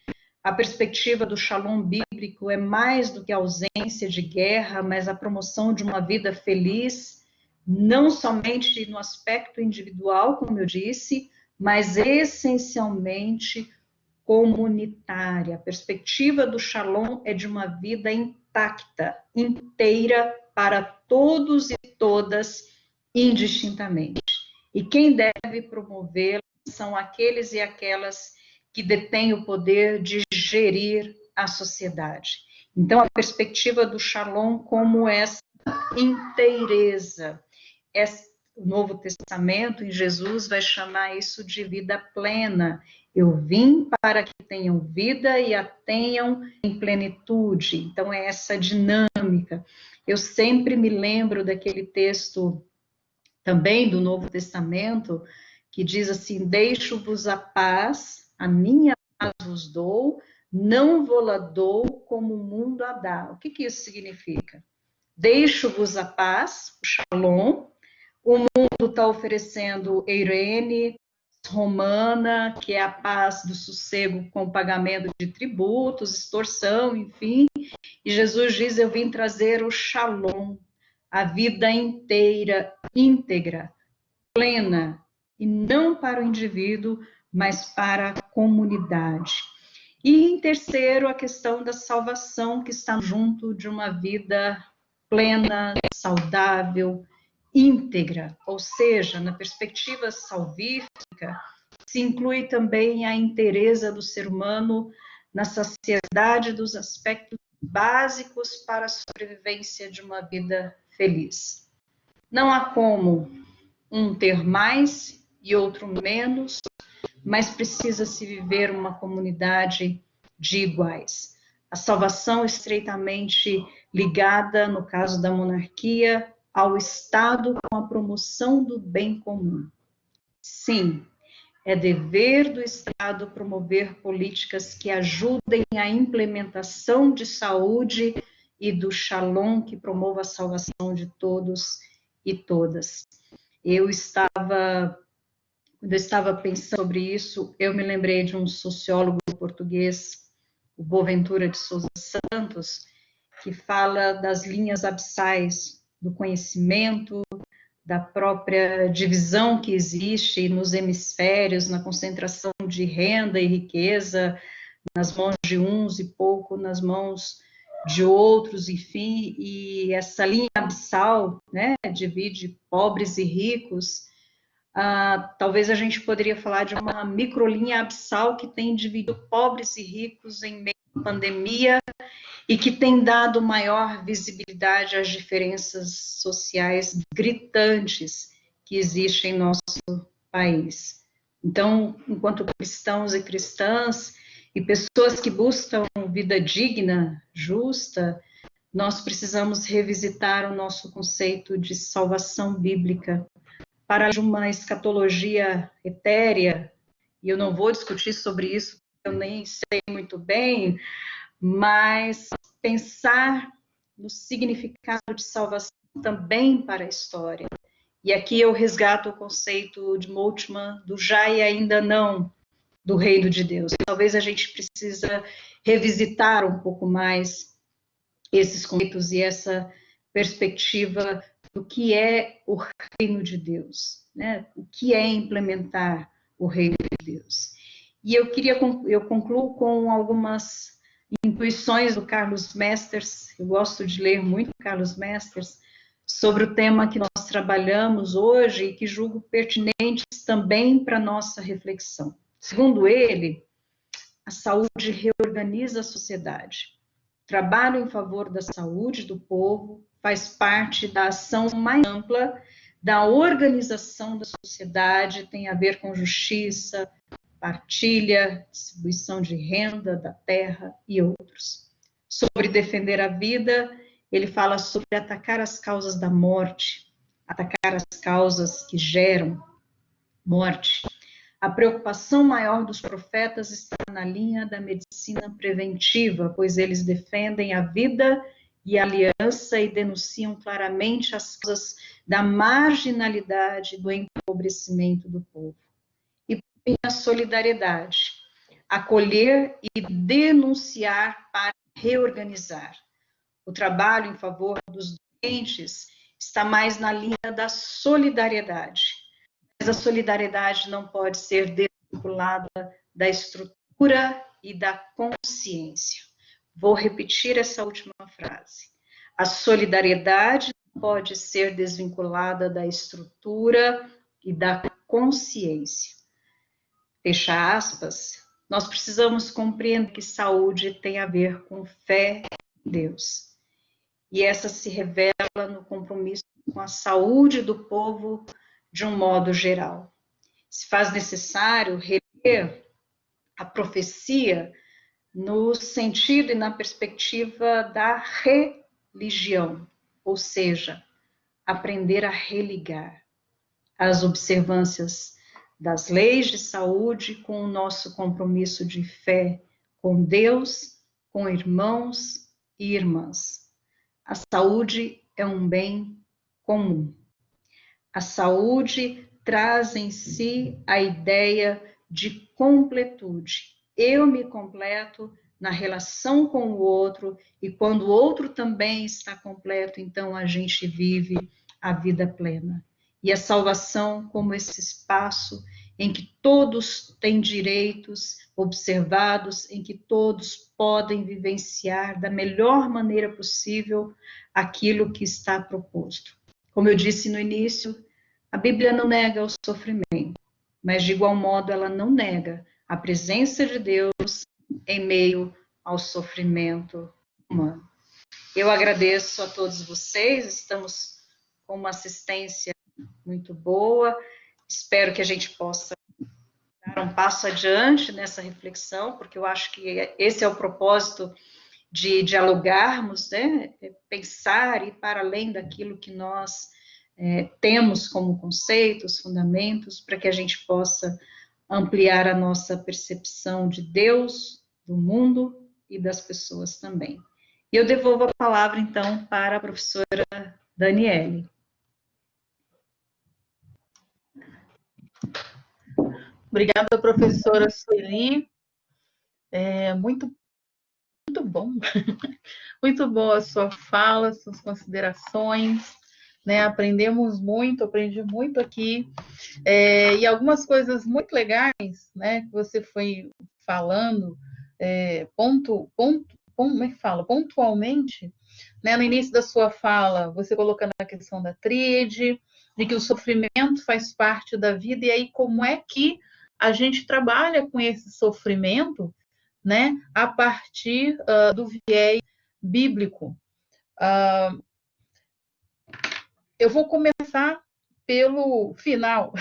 A perspectiva do Shalom bíblico é mais do que a ausência de guerra, mas a promoção de uma vida feliz, não somente no aspecto individual, como eu disse, mas essencialmente comunitária. A perspectiva do Shalom é de uma vida intacta, inteira, para todos e todas, indistintamente. E quem deve promovê-la são aqueles e aquelas que detêm o poder de gerir a sociedade. Então, a perspectiva do Shalom como essa inteireza. O Novo Testamento, em Jesus, vai chamar isso de vida plena. Eu vim para que tenham vida e a tenham em plenitude. Então, é essa dinâmica. Eu sempre me lembro daquele texto também do Novo Testamento, que diz assim: deixo-vos a paz, a minha paz vos dou, não vou-la dou como o mundo a dá. O que isso significa? Deixo-vos a paz, o Shalom. O mundo está oferecendo eirene, romana, que é a paz do sossego com o pagamento de tributos, extorsão, enfim. E Jesus diz: eu vim trazer o Shalom, a vida inteira, íntegra, plena, e não para o indivíduo, mas para a comunidade. E em terceiro, a questão da salvação, que está junto de uma vida plena, saudável, íntegra, ou seja, na perspectiva salvífica, se inclui também a inteireza do ser humano na saciedade dos aspectos básicos para a sobrevivência de uma vida feliz. Não há como um ter mais e outro menos, mas precisa-se viver uma comunidade de iguais. A salvação é estreitamente ligada, no caso da monarquia, ao Estado com a promoção do bem comum. Sim, é dever do Estado promover políticas que ajudem a implementação de saúde e do Shalom, que promova a salvação de todos e todas. Quando eu estava pensando sobre isso, eu me lembrei de um sociólogo português, o Boaventura de Sousa Santos, que fala das linhas abissais do conhecimento, da própria divisão que existe nos hemisférios, na concentração de renda e riqueza nas mãos de uns e pouco nas mãos de outros, enfim, e essa linha abissal, né, divide pobres e ricos. Talvez a gente poderia falar de uma microlinha abissal que tem dividido pobres e ricos em meio à pandemia e que tem dado maior visibilidade às diferenças sociais gritantes que existem em nosso país. Então, enquanto cristãos e cristãs e pessoas que buscam vida digna, justa, nós precisamos revisitar o nosso conceito de salvação bíblica para de uma escatologia etérea, e eu não vou discutir sobre isso, eu nem sei muito bem, mas pensar no significado de salvação também para a história. E aqui eu resgato o conceito de Moltmann do já e ainda não do reino de Deus. Talvez a gente precisa revisitar um pouco mais esses conceitos e essa perspectiva do que é o reino de Deus, né? O que é implementar o reino de Deus. E eu concluo com algumas intuições do Carlos Mesters. Eu gosto de ler muito Carlos Mesters sobre o tema que nós trabalhamos hoje e que julgo pertinentes também para nossa reflexão. Segundo ele, a saúde reorganiza a sociedade. O trabalho em favor da saúde do povo faz parte da ação mais ampla da organização da sociedade, tem a ver com justiça, partilha, distribuição de renda da terra e outros. Sobre defender a vida, ele fala sobre atacar as causas da morte, atacar as causas que geram morte. A preocupação maior dos profetas está na linha da medicina preventiva, pois eles defendem a vida e a aliança e denunciam claramente as causas da marginalidade, do empobrecimento do povo. E a solidariedade, acolher e denunciar para reorganizar. O trabalho em favor dos doentes está mais na linha da solidariedade. Mas a solidariedade não pode ser desvinculada da estrutura e da consciência. Vou repetir essa última frase. A solidariedade não pode ser desvinculada da estrutura e da consciência. Fecha aspas. Nós precisamos compreender que saúde tem a ver com fé em Deus. E essa se revela no compromisso com a saúde do povo de um modo geral. Se faz necessário reler a profecia no sentido e na perspectiva da religião, ou seja, aprender a religar as observâncias das leis de saúde com o nosso compromisso de fé com Deus, com irmãos e irmãs. A saúde é um bem comum. A saúde traz em si a ideia de completude. Eu me completo na relação com o outro, e quando o outro também está completo, então a gente vive a vida plena. E a salvação como esse espaço em que todos têm direitos observados, em que todos podem vivenciar da melhor maneira possível aquilo que está proposto. Como eu disse no início, a Bíblia não nega o sofrimento, mas de igual modo ela não nega a presença de Deus em meio ao sofrimento humano. Eu agradeço a todos vocês, estamos com uma assistência muito boa, espero que a gente possa dar um passo adiante nessa reflexão, porque eu acho que esse é o propósito de dialogarmos, né? Pensar e ir para além daquilo que nós temos como conceitos, fundamentos, para que a gente possa ampliar a nossa percepção de Deus, do mundo e das pessoas também. E eu devolvo a palavra, então, para a professora Daniele. Obrigada, professora Sueli. Muito bom. Muito boa a sua fala, suas considerações, né? Aprendemos muito, aprendi muito aqui. E algumas coisas muito legais, né, que você foi falando, como é que fala? Pontualmente, né, no início da sua fala, você colocando a questão da tríade, de que o sofrimento faz parte da vida, e aí como é que a gente trabalha com esse sofrimento, né, a partir do viés bíblico. Eu vou começar pelo final,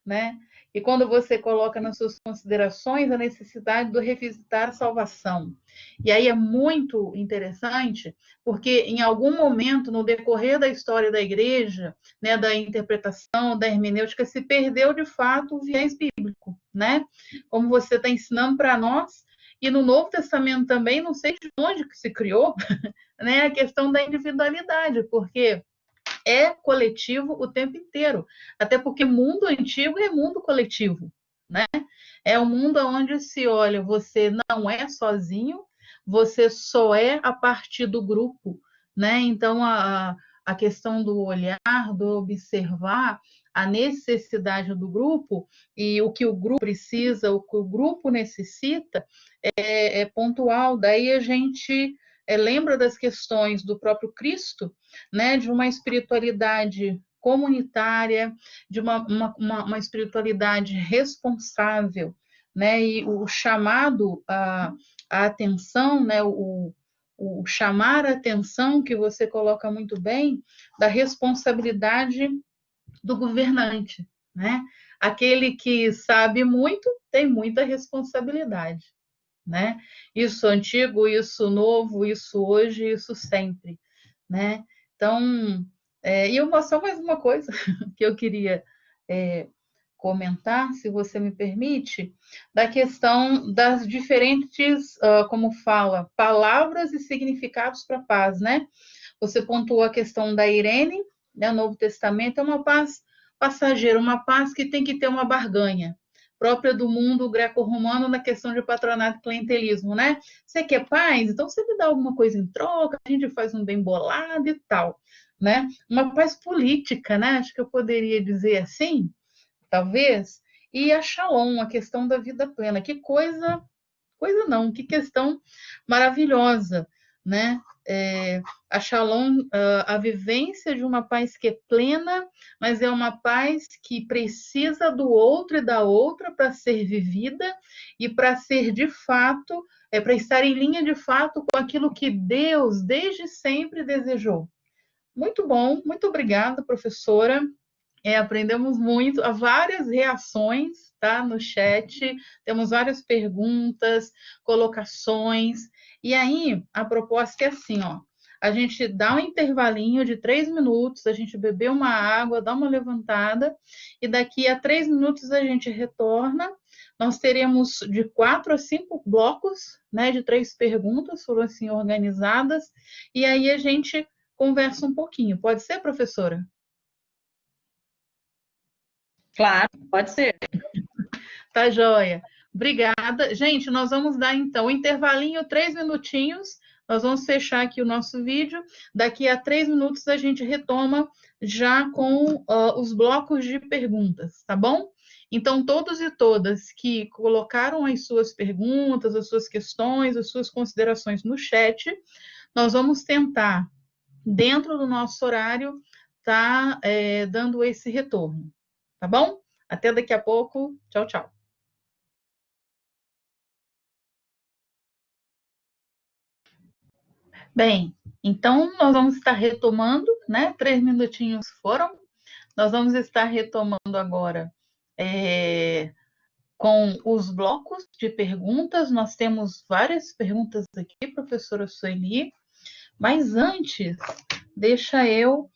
né? E quando você coloca nas suas considerações a necessidade do revisitar a salvação. E aí é muito interessante, porque em algum momento, no decorrer da história da igreja, né, da interpretação, da hermenêutica, se perdeu de fato o viés bíblico, né? Como você está ensinando para nós, e no Novo Testamento também, não sei de onde que se criou, né, a questão da individualidade, porque é coletivo o tempo inteiro. Até porque mundo antigo é mundo coletivo, né? É um mundo onde se olha, você não é sozinho, você só é a partir do grupo, né? Então, a questão do olhar, do observar a necessidade do grupo e o que o grupo precisa, o que o grupo necessita, é pontual. Daí a gente lembra das questões do próprio Cristo, né, de uma espiritualidade comunitária, de uma espiritualidade responsável, né, e o chamado a atenção, né, o chamar a atenção, que você coloca muito bem, da responsabilidade do governante, né? aquele que sabe muito tem muita responsabilidade, né? Isso antigo, isso novo, isso hoje, isso sempre, né? Então, só mais uma coisa que eu queria comentar, se você me permite, da questão das diferentes, como fala, palavras e significados para paz, né? Você pontuou a questão da Irene, né? O Novo Testamento é uma paz passageira, uma paz que tem que ter uma barganha, própria do mundo greco-romano na questão de patronato e clientelismo, né? Você quer paz? Então você me dá alguma coisa em troca, a gente faz um bem bolado e tal, né? Uma paz política, né? Acho que eu poderia dizer assim, talvez, e a Shalom, a questão da vida plena. Que coisa não, que questão maravilhosa, né? A Shalom, a vivência de uma paz que é plena, mas é uma paz que precisa do outro e da outra para ser vivida e para ser de fato, para estar em linha de fato com aquilo que Deus desde sempre desejou. Muito bom, muito obrigada, professora. Aprendemos muito, há várias reações, tá, no chat, temos várias perguntas, colocações, e aí a proposta é assim, ó, a gente dá um intervalinho de 3 minutos, a gente beber uma água, dá uma levantada, e daqui a 3 minutos a gente retorna, nós teremos de 4 a 5 blocos, né, de 3 perguntas, foram assim organizadas, e aí a gente conversa um pouquinho, pode ser, professora? Claro, pode ser. Tá joia. Obrigada. Gente, nós vamos dar então um intervalinho, 3 minutinhos. Nós vamos fechar aqui o nosso vídeo. Daqui a 3 minutos a gente retoma já com os blocos de perguntas, tá bom? Então, todos e todas que colocaram as suas perguntas, as suas questões, as suas considerações no chat, nós vamos tentar, dentro do nosso horário, tá dando esse retorno, tá bom? Até daqui a pouco. Tchau, tchau. Bem, então nós vamos estar retomando, né? 3 minutinhos foram. Nós vamos estar retomando agora com os blocos de perguntas. Nós temos várias perguntas aqui, professora Sueli, mas antes, deixa eu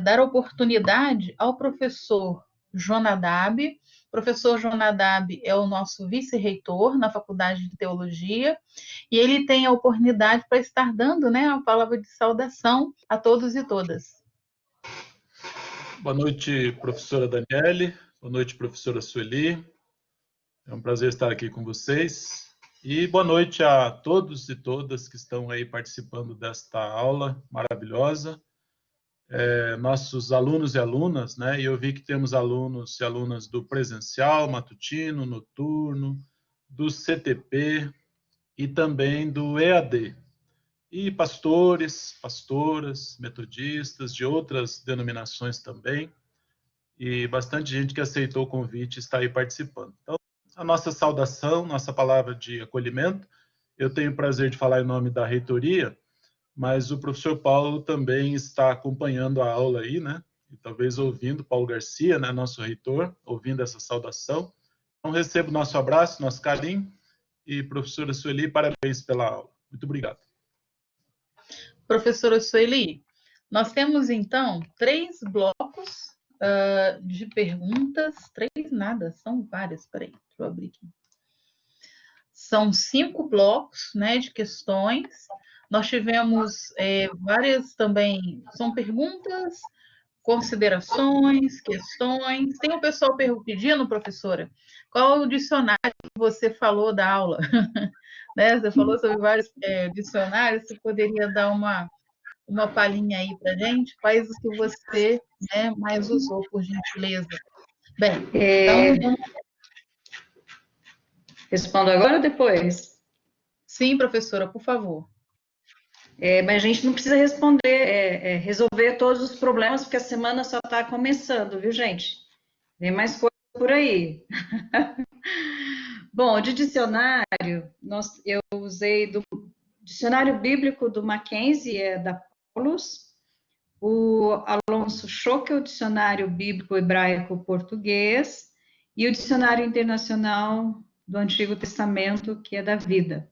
dar oportunidade ao professor Jonadab. O professor Jonadab é o nosso vice-reitor na Faculdade de Teologia, e ele tem a oportunidade para estar dando, né, a palavra de saudação a todos e todas. Boa noite, professora Daniele. Boa noite, professora Sueli. É um prazer estar aqui com vocês. E boa noite a todos e todas que estão aí participando desta aula maravilhosa. Nossos alunos e alunas, né? E eu vi que temos alunos e alunas do presencial, matutino, noturno, do CTP e também do EAD. E pastores, pastoras, metodistas, de outras denominações também, e bastante gente que aceitou o convite está aí participando. Então, a nossa saudação, nossa palavra de acolhimento. Eu tenho o prazer de falar em nome da reitoria, mas o professor Paulo também está acompanhando a aula aí, né? E talvez ouvindo, Paulo Garcia, né, nosso reitor, ouvindo essa saudação. Então, recebo nosso abraço, nosso carinho, e professora Sueli, parabéns pela aula. Muito obrigado. Professora Sueli, nós temos então 3 blocos de perguntas, 3 nada, são várias, peraí, deixa eu abrir aqui. São 5 blocos, né, de questões. Nós tivemos várias também, são perguntas, considerações, questões. Tem o pessoal pedindo, professora, qual é o dicionário que você falou da aula? Né? Você falou sobre vários dicionários, você poderia dar uma palhinha aí para a gente? Quais os que você, né, mais usou, por gentileza? Bem, então... Respondo agora ou depois? Sim, professora, por favor. Mas a gente não precisa resolver todos os problemas, porque a semana só está começando, viu, gente? Tem mais coisa por aí. Bom, de dicionário, eu usei do dicionário bíblico do Mackenzie, da Paulus, o Alonso Schockel, dicionário bíblico hebraico português, e o Dicionário Internacional do Antigo Testamento, que é da vida.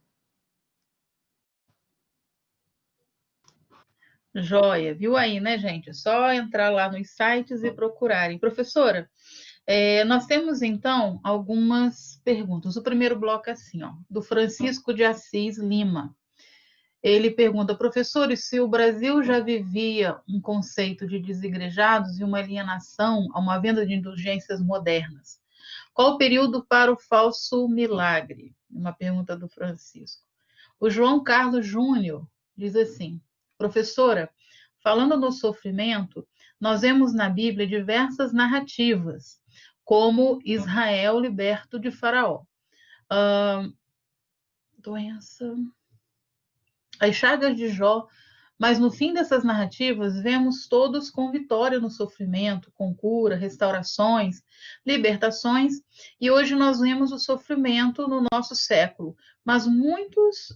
Joia, viu aí, né, gente? É só entrar lá nos sites e procurarem. Professora, nós temos então algumas perguntas. O primeiro bloco é assim, ó, do Francisco de Assis Lima. Ele pergunta, professor, e se o Brasil já vivia um conceito de desigrejados e uma alienação a uma venda de indulgências modernas? Qual o período para o falso milagre? Uma pergunta do Francisco. O João Carlos Júnior diz assim, professora, falando no sofrimento, nós vemos na Bíblia diversas narrativas, como Israel liberto de Faraó. Doença... As chagas de Jó, mas no fim dessas narrativas vemos todos com vitória no sofrimento, com cura, restaurações, libertações, e hoje nós vemos o sofrimento no nosso século, mas muitos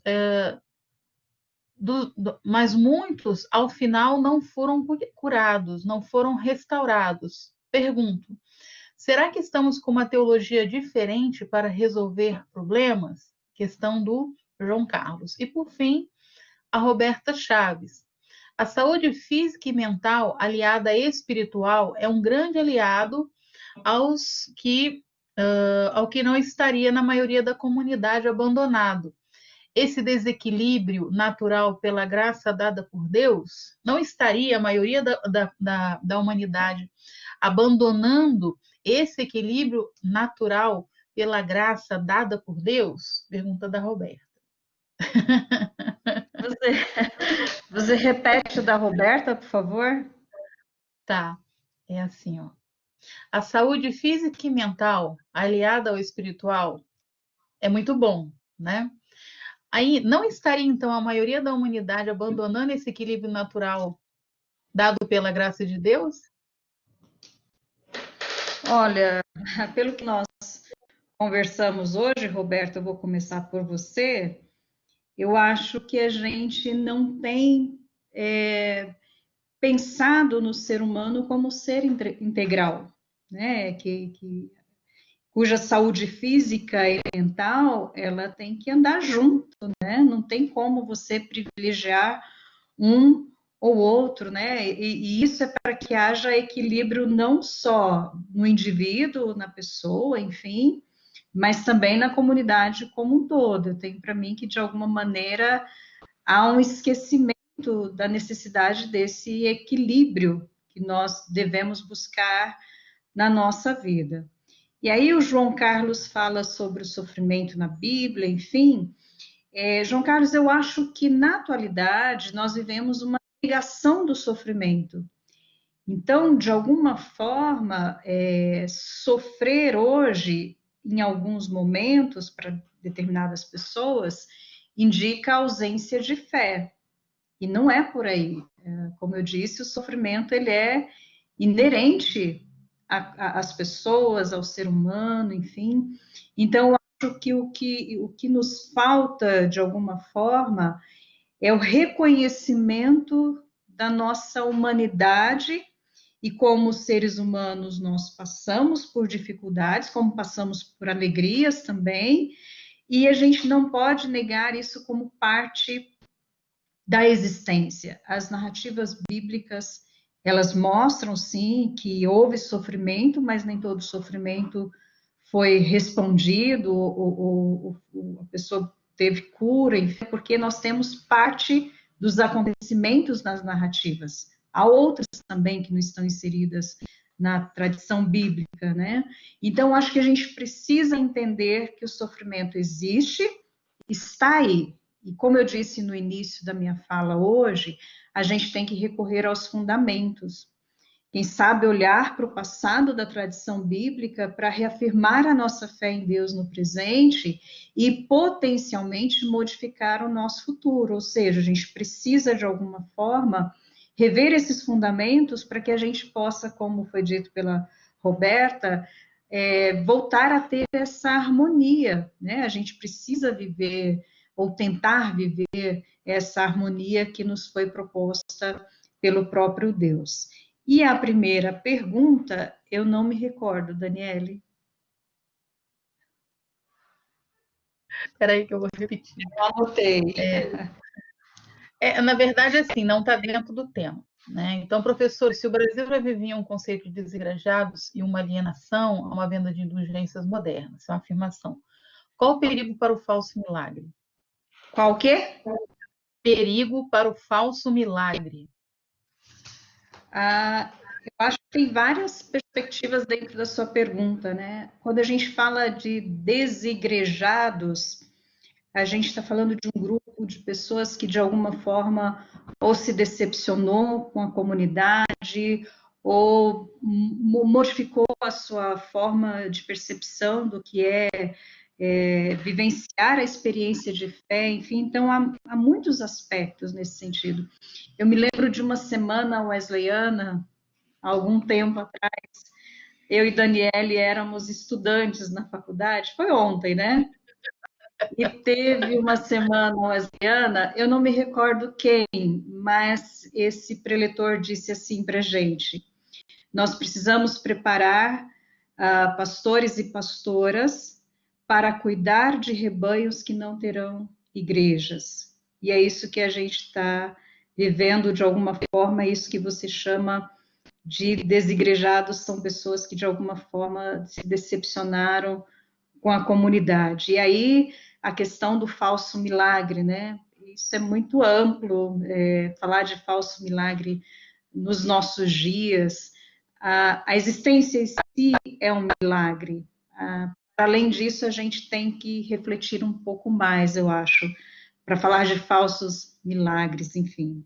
ao final não foram curados, não foram restaurados. Pergunto, será que estamos com uma teologia diferente para resolver problemas? Questão do João Carlos. E por fim, a Roberta Chaves. A saúde física e mental aliada à espiritual é um grande aliado ao que não estaria na maioria da comunidade abandonado. Esse desequilíbrio natural pela graça dada por Deus, não estaria a maioria da humanidade abandonando esse equilíbrio natural pela graça dada por Deus? Pergunta da Roberta. Você repete o da Roberta, por favor? Tá, é assim, ó. A saúde física e mental aliada ao espiritual é muito bom, né? Aí não estaria então a maioria da humanidade abandonando esse equilíbrio natural dado pela graça de Deus? Olha, pelo que nós conversamos hoje, Roberta, eu vou começar por você. Eu acho que a gente não tem pensado no ser humano como ser integral, né? Cuja saúde física e mental ela tem que andar junto, né? Não tem como você privilegiar um ou outro, né? E isso é para que haja equilíbrio não só no indivíduo, na pessoa, enfim, mas também na comunidade como um todo. Eu tenho para mim que, de alguma maneira, há um esquecimento da necessidade desse equilíbrio que nós devemos buscar na nossa vida. E aí o João Carlos fala sobre o sofrimento na Bíblia, enfim. João Carlos, eu acho que na atualidade nós vivemos uma negação do sofrimento. Então, de alguma forma, sofrer hoje, em alguns momentos, para determinadas pessoas, indica ausência de fé. E não é por aí. Como eu disse, o sofrimento ele é inerente às pessoas, ao ser humano, enfim. Então, eu acho que o que nos falta, de alguma forma, é o reconhecimento da nossa humanidade e como seres humanos nós passamos por dificuldades, como passamos por alegrias também, e a gente não pode negar isso como parte da existência. As narrativas bíblicas, elas mostram, sim, que houve sofrimento, mas nem todo sofrimento foi respondido, ou a pessoa teve cura, enfim, porque nós temos parte dos acontecimentos nas narrativas. Há outras também que não estão inseridas na tradição bíblica, né? Então, acho que a gente precisa entender que o sofrimento existe, está aí. E como eu disse no início da minha fala hoje, a gente tem que recorrer aos fundamentos. Quem sabe olhar para o passado da tradição bíblica para reafirmar a nossa fé em Deus no presente e potencialmente modificar o nosso futuro. Ou seja, a gente precisa, de alguma forma, rever esses fundamentos para que a gente possa, como foi dito pela Roberta, voltar a ter essa harmonia, né? A gente precisa viver ou tentar viver essa harmonia que nos foi proposta pelo próprio Deus. E a primeira pergunta, eu não me recordo, Daniele. Espera aí que eu vou repetir. Eu anotei. Na verdade, assim, não está dentro do tema. Né? Então, professor, se o Brasil já vivia um conceito de desigrejados e uma alienação a uma venda de indulgências modernas, essa é uma afirmação. Qual o perigo para o falso milagre? Qual o quê? Perigo para o falso milagre. Eu acho que tem várias perspectivas dentro da sua pergunta, né? Quando a gente fala de desigrejados, a gente está falando de um grupo de pessoas que, de alguma forma, ou se decepcionou com a comunidade, ou modificou a sua forma de percepção do que é vivenciar a experiência de fé, enfim, então há muitos aspectos nesse sentido. Eu me lembro de uma semana wesleyana, há algum tempo atrás, eu e Daniele éramos estudantes na faculdade, foi ontem, né? E teve uma semana wesleyana, eu não me recordo quem, mas esse preletor disse assim para a gente: nós precisamos preparar pastores e pastoras para cuidar de rebanhos que não terão igrejas. E é isso que a gente está vivendo de alguma forma, é isso que você chama de desigrejados, são pessoas que de alguma forma se decepcionaram com a comunidade. E aí a questão do falso milagre, né? Isso é muito amplo, falar de falso milagre nos nossos dias. A existência em si é um milagre. Além disso, a gente tem que refletir um pouco mais, eu acho, para falar de falsos milagres, enfim.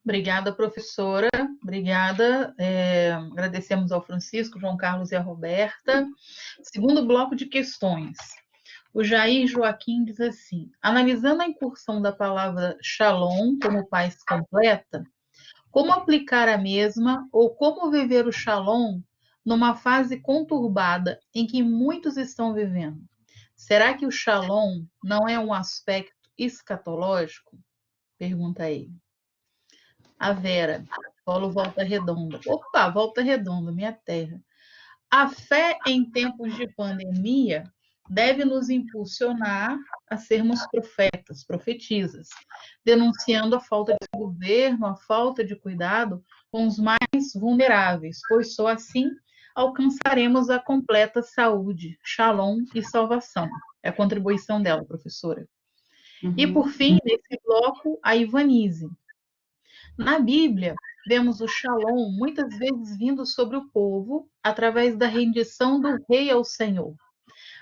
Obrigada, professora. Obrigada. Agradecemos ao Francisco, João Carlos e a Roberta. Segundo bloco de questões. O Jair Joaquim diz assim: analisando a incursão da palavra shalom como paz completa, como aplicar a mesma ou como viver o shalom numa fase conturbada em que muitos estão vivendo? Será que o shalom não é um aspecto escatológico? Pergunta ele. A Vera, Polo Volta Redonda. Opa, Volta Redonda, minha terra. A fé em tempos de pandemia deve nos impulsionar a sermos profetas, profetisas, denunciando a falta de governo, a falta de cuidado com os mais vulneráveis, pois só assim alcançaremos a completa saúde, shalom e salvação. É a contribuição dela, professora. E, por fim, nesse bloco, a Ivanise. Na Bíblia, vemos o Shalom muitas vezes vindo sobre o povo através da rendição do rei ao Senhor.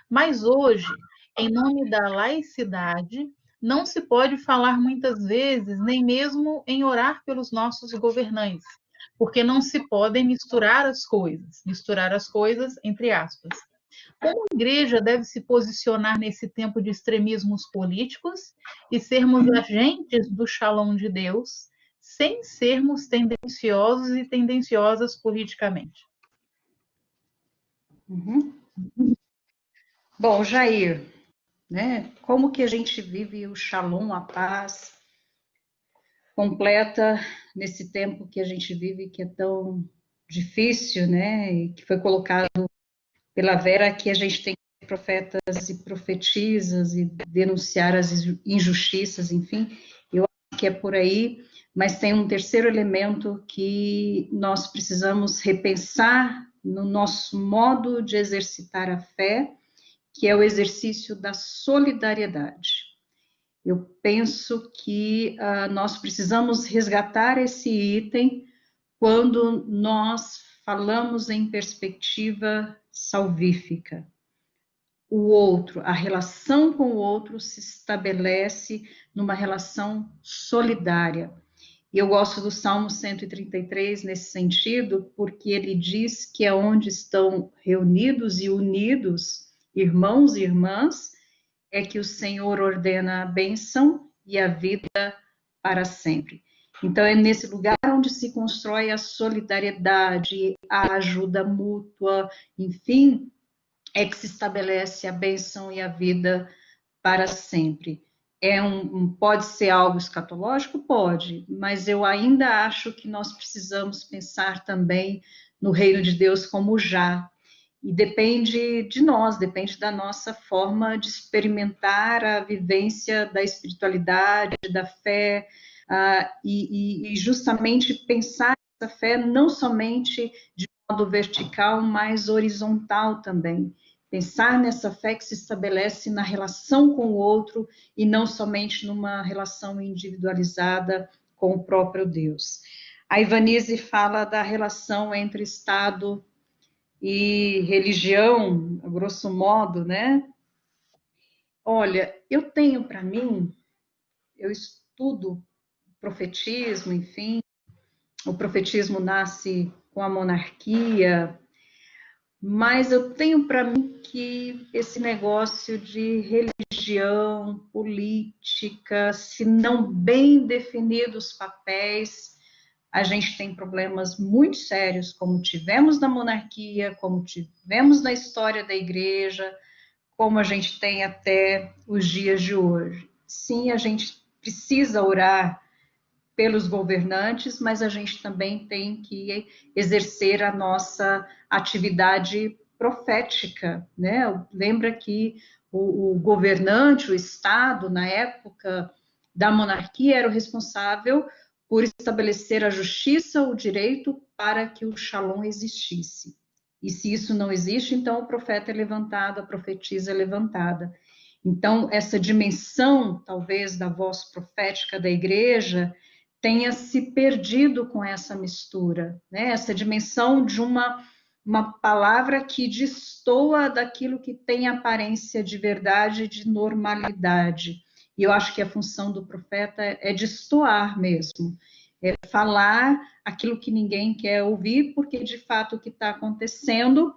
Mas hoje, em nome da laicidade, não se pode falar muitas vezes, nem mesmo em orar pelos nossos governantes, porque não se podem misturar as coisas entre aspas. Como a igreja deve se posicionar nesse tempo de extremismos políticos e sermos agentes do Shalom de Deus, sem sermos tendenciosos e tendenciosas politicamente? Bom, Jair, né? Como que a gente vive o shalom, a paz completa nesse tempo que a gente vive, que é tão difícil, né? E que foi colocado pela Vera, que a gente tem que ser profetas e profetisas e denunciar as injustiças, enfim, eu acho que é por aí, mas tem um terceiro elemento que nós precisamos repensar no nosso modo de exercitar a fé, que é o exercício da solidariedade. Eu penso que nós precisamos resgatar esse item quando nós falamos em perspectiva salvífica. O outro, a relação com o outro se estabelece numa relação solidária. E eu gosto do Salmo 133 nesse sentido, porque ele diz que é onde estão reunidos e unidos irmãos e irmãs, é que o Senhor ordena a bênção e a vida para sempre. Então, é nesse lugar onde se constrói a solidariedade, a ajuda mútua, enfim, é que se estabelece a bênção e a vida para sempre. Pode ser algo escatológico? Pode, mas eu ainda acho que nós precisamos pensar também no reino de Deus como já. E depende de nós, depende da nossa forma de experimentar a vivência da espiritualidade, da fé, e justamente pensar essa fé não somente de modo vertical, mas horizontal também. Pensar nessa fé que se estabelece na relação com o outro e não somente numa relação individualizada com o próprio Deus. A Ivanise fala da relação entre Estado e religião, a grosso modo, né? Olha, eu tenho para mim, eu estudo profetismo, enfim, o profetismo nasce com a monarquia, mas eu tenho para mim que esse negócio de religião, política, se não bem definidos os papéis, a gente tem problemas muito sérios, como tivemos na monarquia, como tivemos na história da igreja, como a gente tem até os dias de hoje. Sim, a gente precisa orar pelos governantes, mas a gente também tem que exercer a nossa atividade profética, né? Lembra que o governante, o Estado, na época da monarquia, era o responsável por estabelecer a justiça, o direito para que o Shalom existisse. E se isso não existe, então o profeta é levantado, a profetisa é levantada. Então, essa dimensão, talvez, da voz profética da igreja tenha se perdido com essa mistura, né? Essa dimensão de uma palavra que destoa daquilo que tem aparência de verdade, de normalidade. E eu acho que a função do profeta é destoar mesmo, é falar aquilo que ninguém quer ouvir, porque de fato o que está acontecendo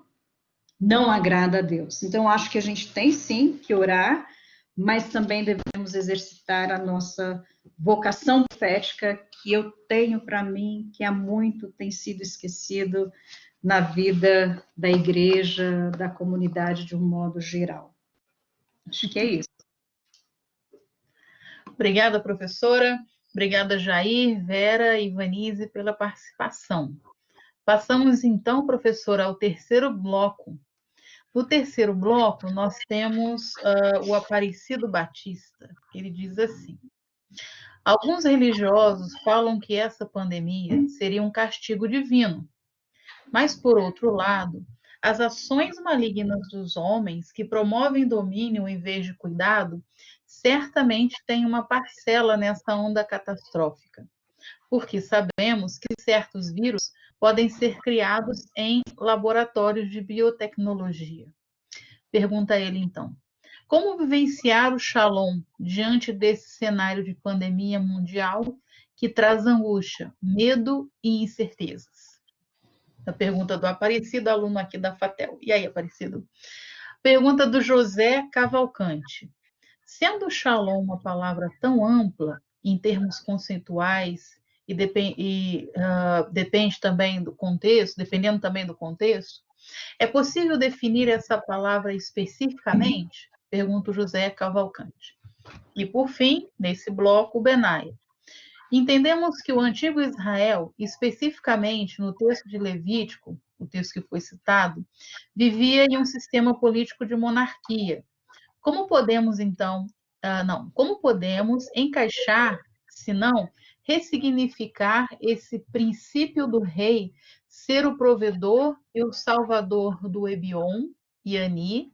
não agrada a Deus. Então, acho que a gente tem sim que orar, mas também devemos exercitar a nossa vocação profética, que eu tenho para mim, que há muito tem sido esquecido na vida da igreja, da comunidade de um modo geral. Acho que é isso. Obrigada, professora. Obrigada, Jair, Vera e Ivanise, pela participação. Passamos, então, professora, ao terceiro bloco. No terceiro bloco, nós temos o Aparecido Batista. Ele diz assim: alguns religiosos falam que essa pandemia seria um castigo divino, mas, por outro lado, as ações malignas dos homens que promovem domínio em vez de cuidado certamente têm uma parcela nessa onda catastrófica, porque sabemos que certos vírus podem ser criados em laboratórios de biotecnologia. Pergunta ele então: como vivenciar o Shalom diante desse cenário de pandemia mundial que traz angústia, medo e incertezas? A pergunta do Aparecido, aluno aqui da FATEL. E aí, Aparecido? Pergunta do José Cavalcante. Sendo o Shalom uma palavra tão ampla em termos conceituais e depende também do contexto, dependendo também do contexto, é possível definir essa palavra especificamente? Pergunta o José Cavalcante. E, por fim, nesse bloco, o Benaia. Entendemos que o antigo Israel, especificamente no texto de Levítico, o texto que foi citado, vivia em um sistema político de monarquia. Como podemos, então, como podemos encaixar, se não, ressignificar esse princípio do rei ser o provedor e o salvador do Ebion e Ani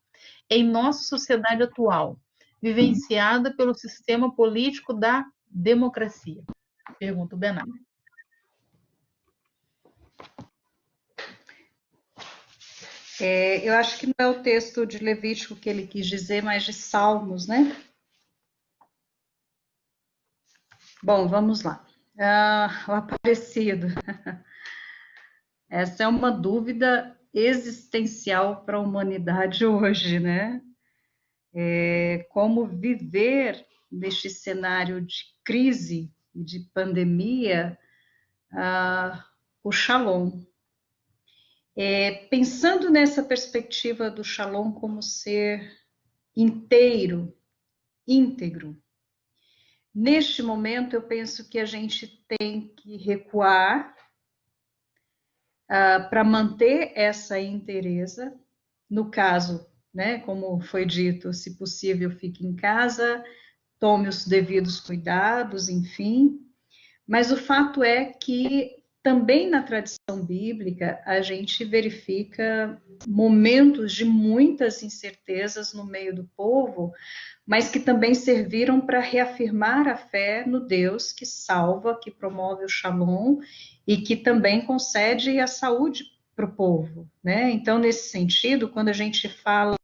em nossa sociedade atual, vivenciada pelo sistema político da democracia? Pergunta o Benar. Eu acho que não é o texto de Levítico que ele quis dizer, mas de Salmos, né? Bom, vamos lá. O Aparecido. Essa é uma dúvida existencial para a humanidade hoje, né? Como viver neste cenário de crise e de pandemia o Shalom. Pensando nessa perspectiva do Shalom como ser inteiro, íntegro, neste momento eu penso que a gente tem que recuar para manter essa inteireza, no caso, né, como foi dito, se possível, fique em casa, tome os devidos cuidados, enfim. Mas o fato é que também na tradição bíblica a gente verifica momentos de muitas incertezas no meio do povo, mas que também serviram para reafirmar a fé no Deus que salva, que promove o Shalom e que também concede a saúde para o povo, né? Então, nesse sentido, quando a gente fala,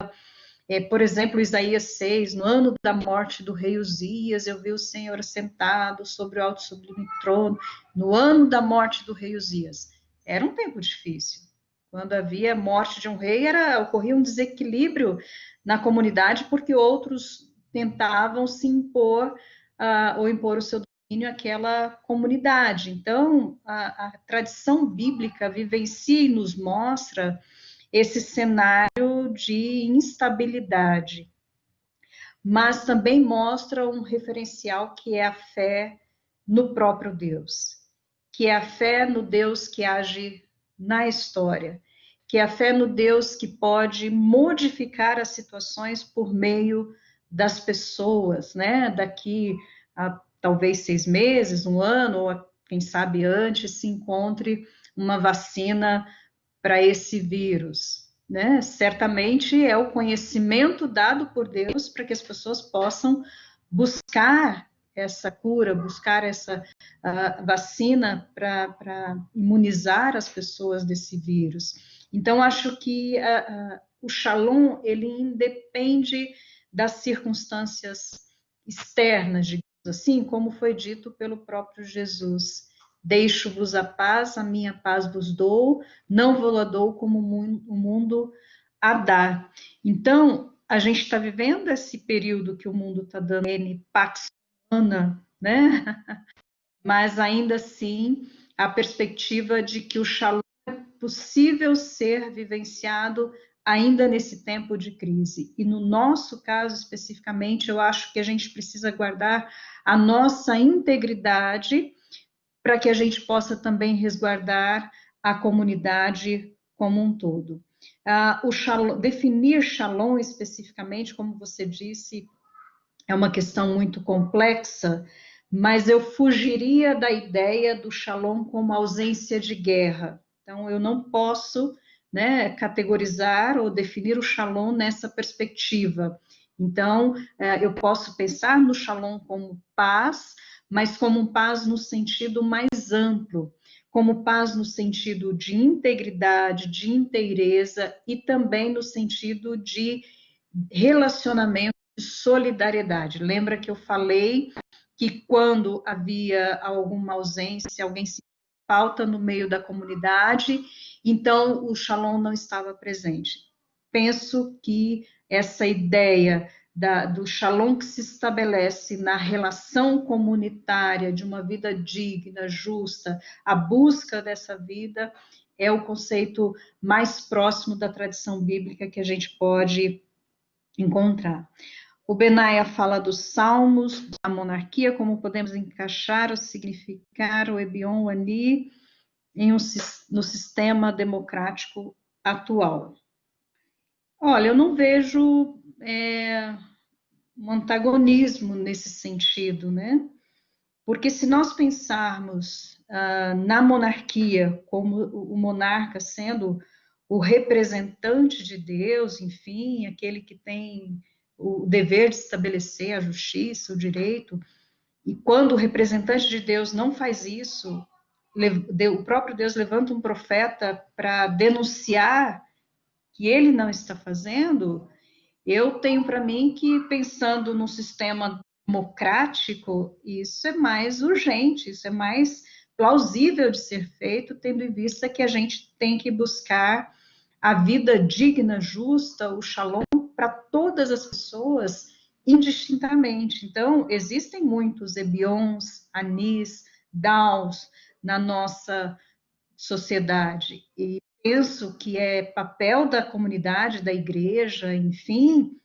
por exemplo, Isaías 6, no ano da morte do rei Uzias, eu vi o Senhor sentado sobre o alto sublime trono, no ano da morte do rei Uzias. Era um tempo difícil. Quando havia morte de um rei, ocorria um desequilíbrio na comunidade, porque outros tentavam se impor, ou impor o seu domínio àquela comunidade. Então, a tradição bíblica vivencia e nos mostra esse cenário de instabilidade, mas também mostra um referencial que é a fé no próprio Deus, que é a fé no Deus que age na história, que é a fé no Deus que pode modificar as situações por meio das pessoas, né? Daqui a talvez 6 meses, um ano, ou quem sabe antes, se encontre uma vacina para esse vírus, né? Certamente é o conhecimento dado por Deus para que as pessoas possam buscar essa cura, buscar essa vacina para imunizar as pessoas desse vírus. Então, acho que o Shalom, ele independe das circunstâncias externas, digamos assim, como foi dito pelo próprio Jesus. Deixo-vos a minha paz vos dou, não vou-la dou como o mundo a dá. Então, a gente está vivendo esse período que o mundo está dando pax humana, né? Mas ainda assim, a perspectiva de que o Shalom é possível ser vivenciado ainda nesse tempo de crise. E no nosso caso, especificamente, eu acho que a gente precisa guardar a nossa integridade para que a gente possa também resguardar a comunidade como um todo. O Shalom, definir Shalom especificamente, como você disse, é uma questão muito complexa, mas eu fugiria da ideia do Shalom como ausência de guerra. Então, eu não posso, né, categorizar ou definir o Shalom nessa perspectiva. Então, eu posso pensar no Shalom como paz, mas como paz no sentido mais amplo, como paz no sentido de integridade, de inteireza e também no sentido de relacionamento, de solidariedade. Lembra que eu falei que quando havia alguma ausência, alguém se falta no meio da comunidade, então o Shalom não estava presente. Penso que essa ideia do Shalom que se estabelece na relação comunitária de uma vida digna, justa, a busca dessa vida é o conceito mais próximo da tradição bíblica que a gente pode encontrar. O Benaia fala dos salmos, da monarquia, como podemos encaixar ou significar o Ebion, o Ani, no sistema democrático atual. Olha, eu não vejo um antagonismo nesse sentido, né? Porque se nós pensarmos na monarquia como o monarca sendo o representante de Deus, enfim, aquele que tem o dever de estabelecer a justiça, o direito, e quando o representante de Deus não faz isso, o próprio Deus levanta um profeta para denunciar que ele não está fazendo, eu tenho para mim que, pensando num sistema democrático, isso é mais urgente, isso é mais plausível de ser feito, tendo em vista que a gente tem que buscar a vida digna, justa, o Shalom para todas as pessoas, indistintamente. Então, existem muitos Ebions, Anis, Daus na nossa sociedade, e penso que é papel da comunidade, da igreja, enfim,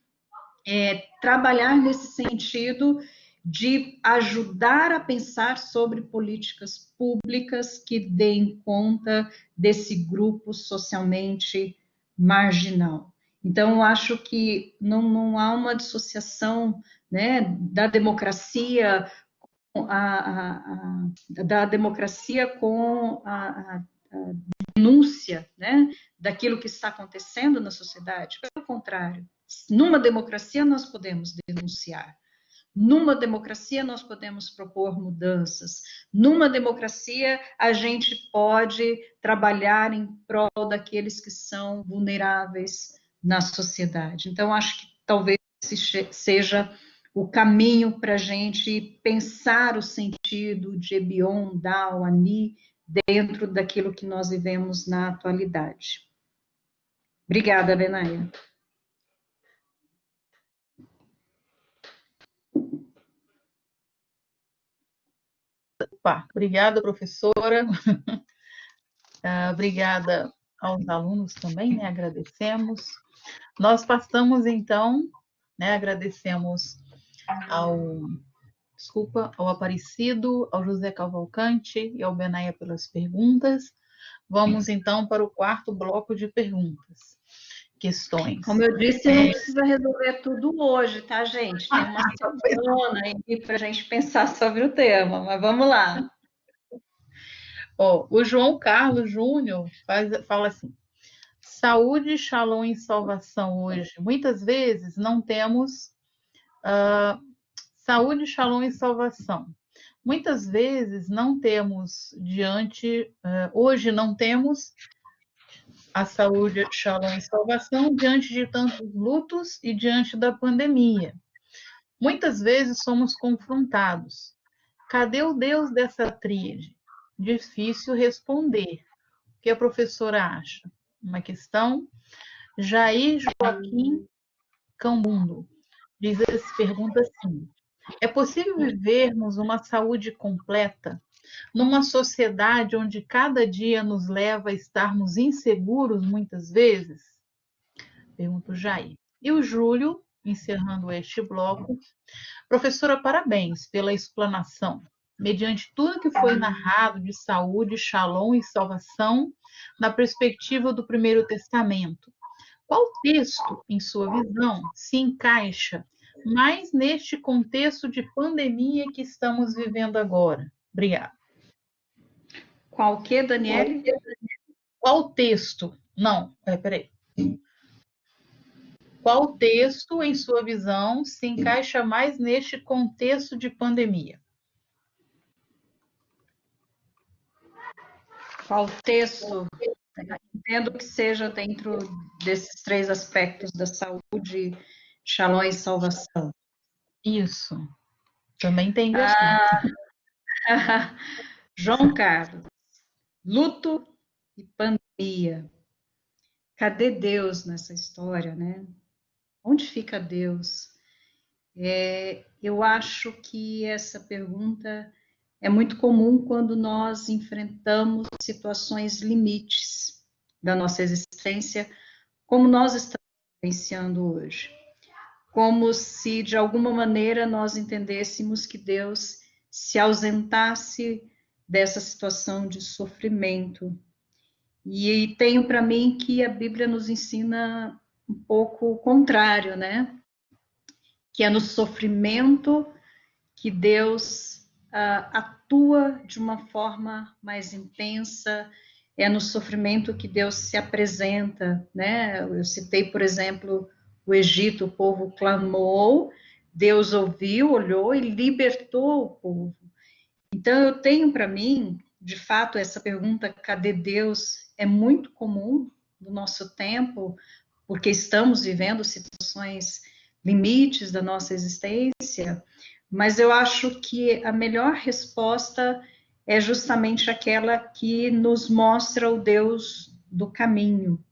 trabalhar nesse sentido de ajudar a pensar sobre políticas públicas que deem conta desse grupo socialmente marginal. Então, eu acho que não há uma dissociação, né, da democracia com a denúncia, né, daquilo que está acontecendo na sociedade. Pelo contrário, numa democracia nós podemos denunciar. Numa democracia, nós podemos propor mudanças. Numa democracia, a gente pode trabalhar em prol daqueles que são vulneráveis na sociedade. Então, acho que talvez esse seja o caminho para a gente pensar o sentido de Ebion, Dao, Ani, dentro daquilo que nós vivemos na atualidade. Obrigada, Benaia. Obrigada, professora. Obrigada aos alunos também, né? Agradecemos. Nós passamos, então, né? Agradecemos ao Aparecido, ao José Cavalcante e ao Benaia pelas perguntas. Vamos, então, para o quarto bloco de perguntas. Questões. Como eu disse, não precisa resolver tudo hoje, tá, gente? Tem uma semana aí para a gente pensar sobre o tema, mas vamos lá. O João Carlos Júnior fala assim: saúde, shalom e salvação hoje. Muitas vezes não temos saúde, shalom e salvação. Muitas vezes não temos hoje não temos a saúde, shalom e salvação diante de tantos lutos e diante da pandemia. Muitas vezes somos confrontados. Cadê o Deus dessa tríade? Difícil responder. O que a professora acha? Uma questão. Jair Joaquim Cambundo pergunta assim: é possível vivermos uma saúde completa numa sociedade onde cada dia nos leva a estarmos inseguros muitas vezes? Pergunta o Jair. E o Júlio, encerrando este bloco: professora, parabéns pela explanação. Mediante tudo que foi narrado de saúde, shalom e salvação, na perspectiva do Primeiro Testamento, qual texto, em sua visão, se encaixa mais neste contexto de pandemia que estamos vivendo agora? Obrigada. Qual que, Daniele? Qual texto? Não, peraí. Qual texto, em sua visão, se encaixa mais neste contexto de pandemia? Qual texto? Entendo que seja dentro desses três aspectos da saúde, shalom e salvação. Isso. Também tem assim. João Carlos, luto e pandemia. Cadê Deus nessa história, né? Onde fica Deus? Eu acho que essa pergunta é muito comum quando nós enfrentamos situações limites da nossa existência, como nós estamos vivenciando hoje. Como se, de alguma maneira, nós entendêssemos que Deus se ausentasse dessa situação de sofrimento. E tenho para mim que a Bíblia nos ensina um pouco o contrário, né? Que é no sofrimento que Deus atua de uma forma mais intensa, é no sofrimento que Deus se apresenta, né? Eu citei, por exemplo, o Egito, o povo clamou, Deus ouviu, olhou e libertou o povo. Então, eu tenho para mim, de fato, essa pergunta, cadê Deus, é muito comum no nosso tempo, porque estamos vivendo situações limites da nossa existência, mas eu acho que a melhor resposta é justamente aquela que nos mostra o Deus do caminho,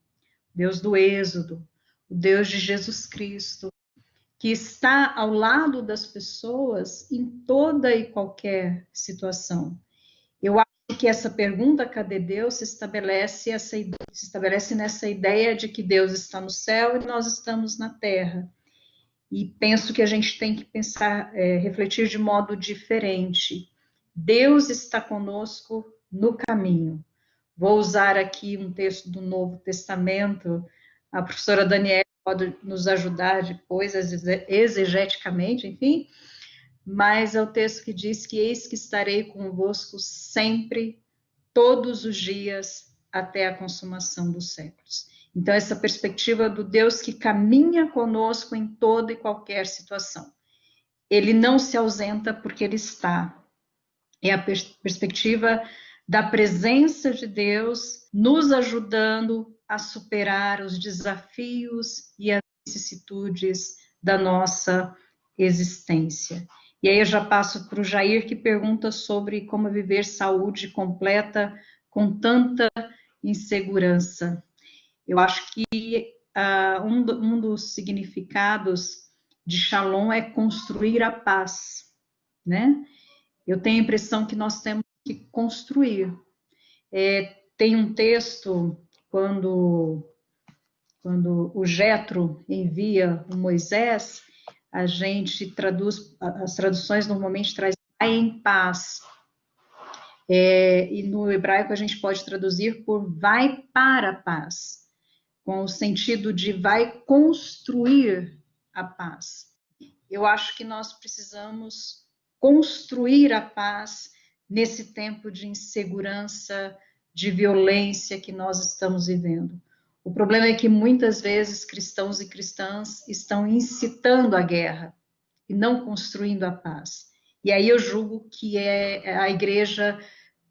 Deus do Êxodo, o Deus de Jesus Cristo, que está ao lado das pessoas em toda e qualquer situação. Eu acho que essa pergunta, cadê Deus, se estabelece nessa ideia de que Deus está no céu e nós estamos na terra. E penso que a gente tem que pensar, refletir de modo diferente. Deus está conosco no caminho. Vou usar aqui um texto do Novo Testamento. A professora Daniele pode nos ajudar depois, exegeticamente, enfim, mas é o texto que diz que eis que estarei convosco sempre, todos os dias, até a consumação dos séculos. Então, essa perspectiva do Deus que caminha conosco em toda e qualquer situação. Ele não se ausenta porque ele está. É a perspectiva da presença de Deus nos ajudando a superar os desafios e as vicissitudes da nossa existência. E aí eu já passo para o Jair, que pergunta sobre como viver saúde completa com tanta insegurança. Eu acho que um dos significados de Shalom é construir a paz, né? Eu tenho a impressão que nós temos que construir. Tem um texto, quando o Jetro envia o Moisés, a gente traduz, as traduções normalmente trazem vai em paz. E no hebraico a gente pode traduzir por vai para a paz, com o sentido de vai construir a paz. Eu acho que nós precisamos construir a paz nesse tempo de insegurança, de violência que nós estamos vivendo. O problema é que muitas vezes cristãos e cristãs estão incitando a guerra e não construindo a paz. E aí eu julgo que a igreja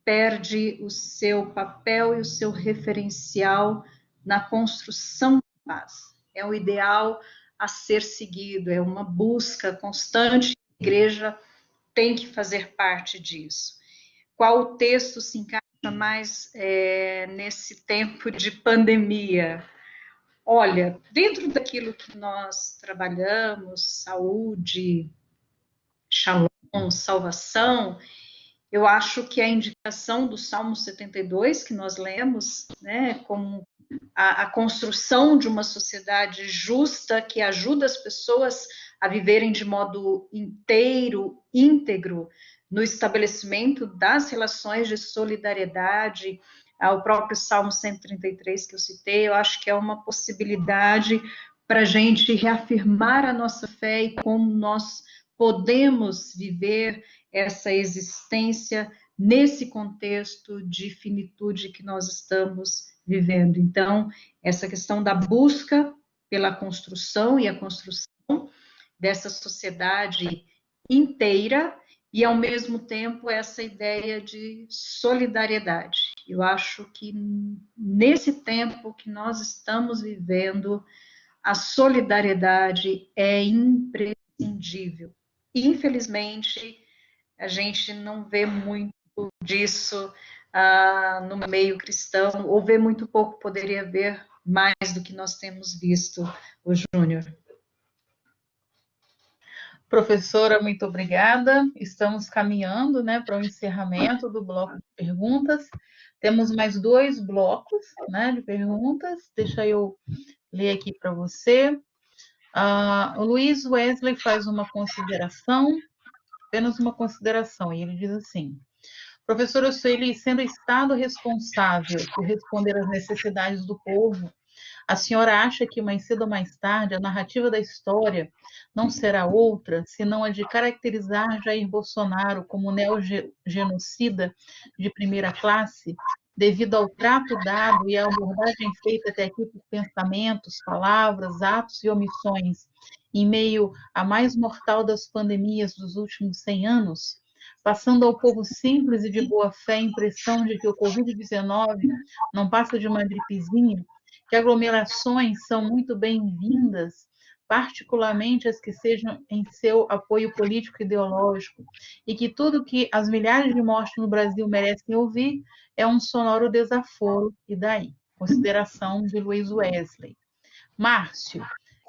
perde o seu papel e o seu referencial na construção da paz. É o ideal a ser seguido, é uma busca constante, a igreja tem que fazer parte disso. Qual o texto se encaixa mais nesse tempo de pandemia? Olha, dentro daquilo que nós trabalhamos, saúde, shalom, salvação, eu acho que a indicação do Salmo 72, que nós lemos, né, como a construção de uma sociedade justa que ajuda as pessoas a viverem de modo inteiro, íntegro, no estabelecimento das relações de solidariedade, ao próprio Salmo 133 que eu citei, eu acho que é uma possibilidade para a gente reafirmar a nossa fé e como nós podemos viver essa existência nesse contexto de finitude que nós estamos vivendo. Então, essa questão da busca pela construção e a construção dessa sociedade inteira e, ao mesmo tempo, essa ideia de solidariedade. Eu acho que nesse tempo que nós estamos vivendo, a solidariedade é imprescindível. Infelizmente, a gente não vê muito disso no meio cristão, ou vê muito pouco, poderia ver mais do que nós temos visto, o Júnior. Professora, muito obrigada. Estamos caminhando, né, para o encerramento do bloco de perguntas. Temos mais 2 blocos, né, de perguntas. Deixa eu ler aqui para você. O Luiz Wesley faz uma consideração, apenas uma consideração, e ele diz assim: professora Sueli, sendo o Estado responsável por responder às necessidades do povo, a senhora acha que mais cedo ou mais tarde a narrativa da história não será outra, senão a de caracterizar Jair Bolsonaro como neogenocida de primeira classe, devido ao trato dado e à abordagem feita até aqui por pensamentos, palavras, atos e omissões, em meio à mais mortal das pandemias dos últimos 100 anos? Passando ao povo simples e de boa fé a impressão de que o Covid-19 não passa de uma gripezinha, que aglomerações são muito bem-vindas, particularmente as que sejam em seu apoio político e ideológico, e que tudo que as milhares de mortes no Brasil merecem ouvir é um sonoro desaforo, e daí? Consideração de Luiz Wesley. Márcio,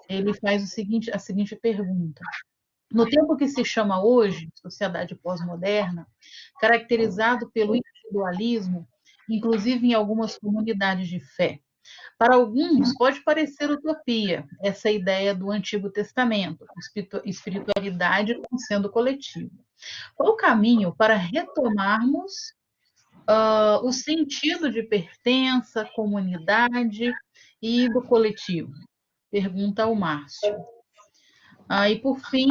ele faz a seguinte pergunta. No tempo que se chama hoje, sociedade pós-moderna, caracterizado pelo individualismo, inclusive em algumas comunidades de fé, para alguns pode parecer utopia essa ideia do Antigo Testamento, espiritualidade como sendo coletivo. Qual o caminho para retomarmos o sentido de pertença, comunidade e do coletivo? Pergunta ao Márcio. E por fim,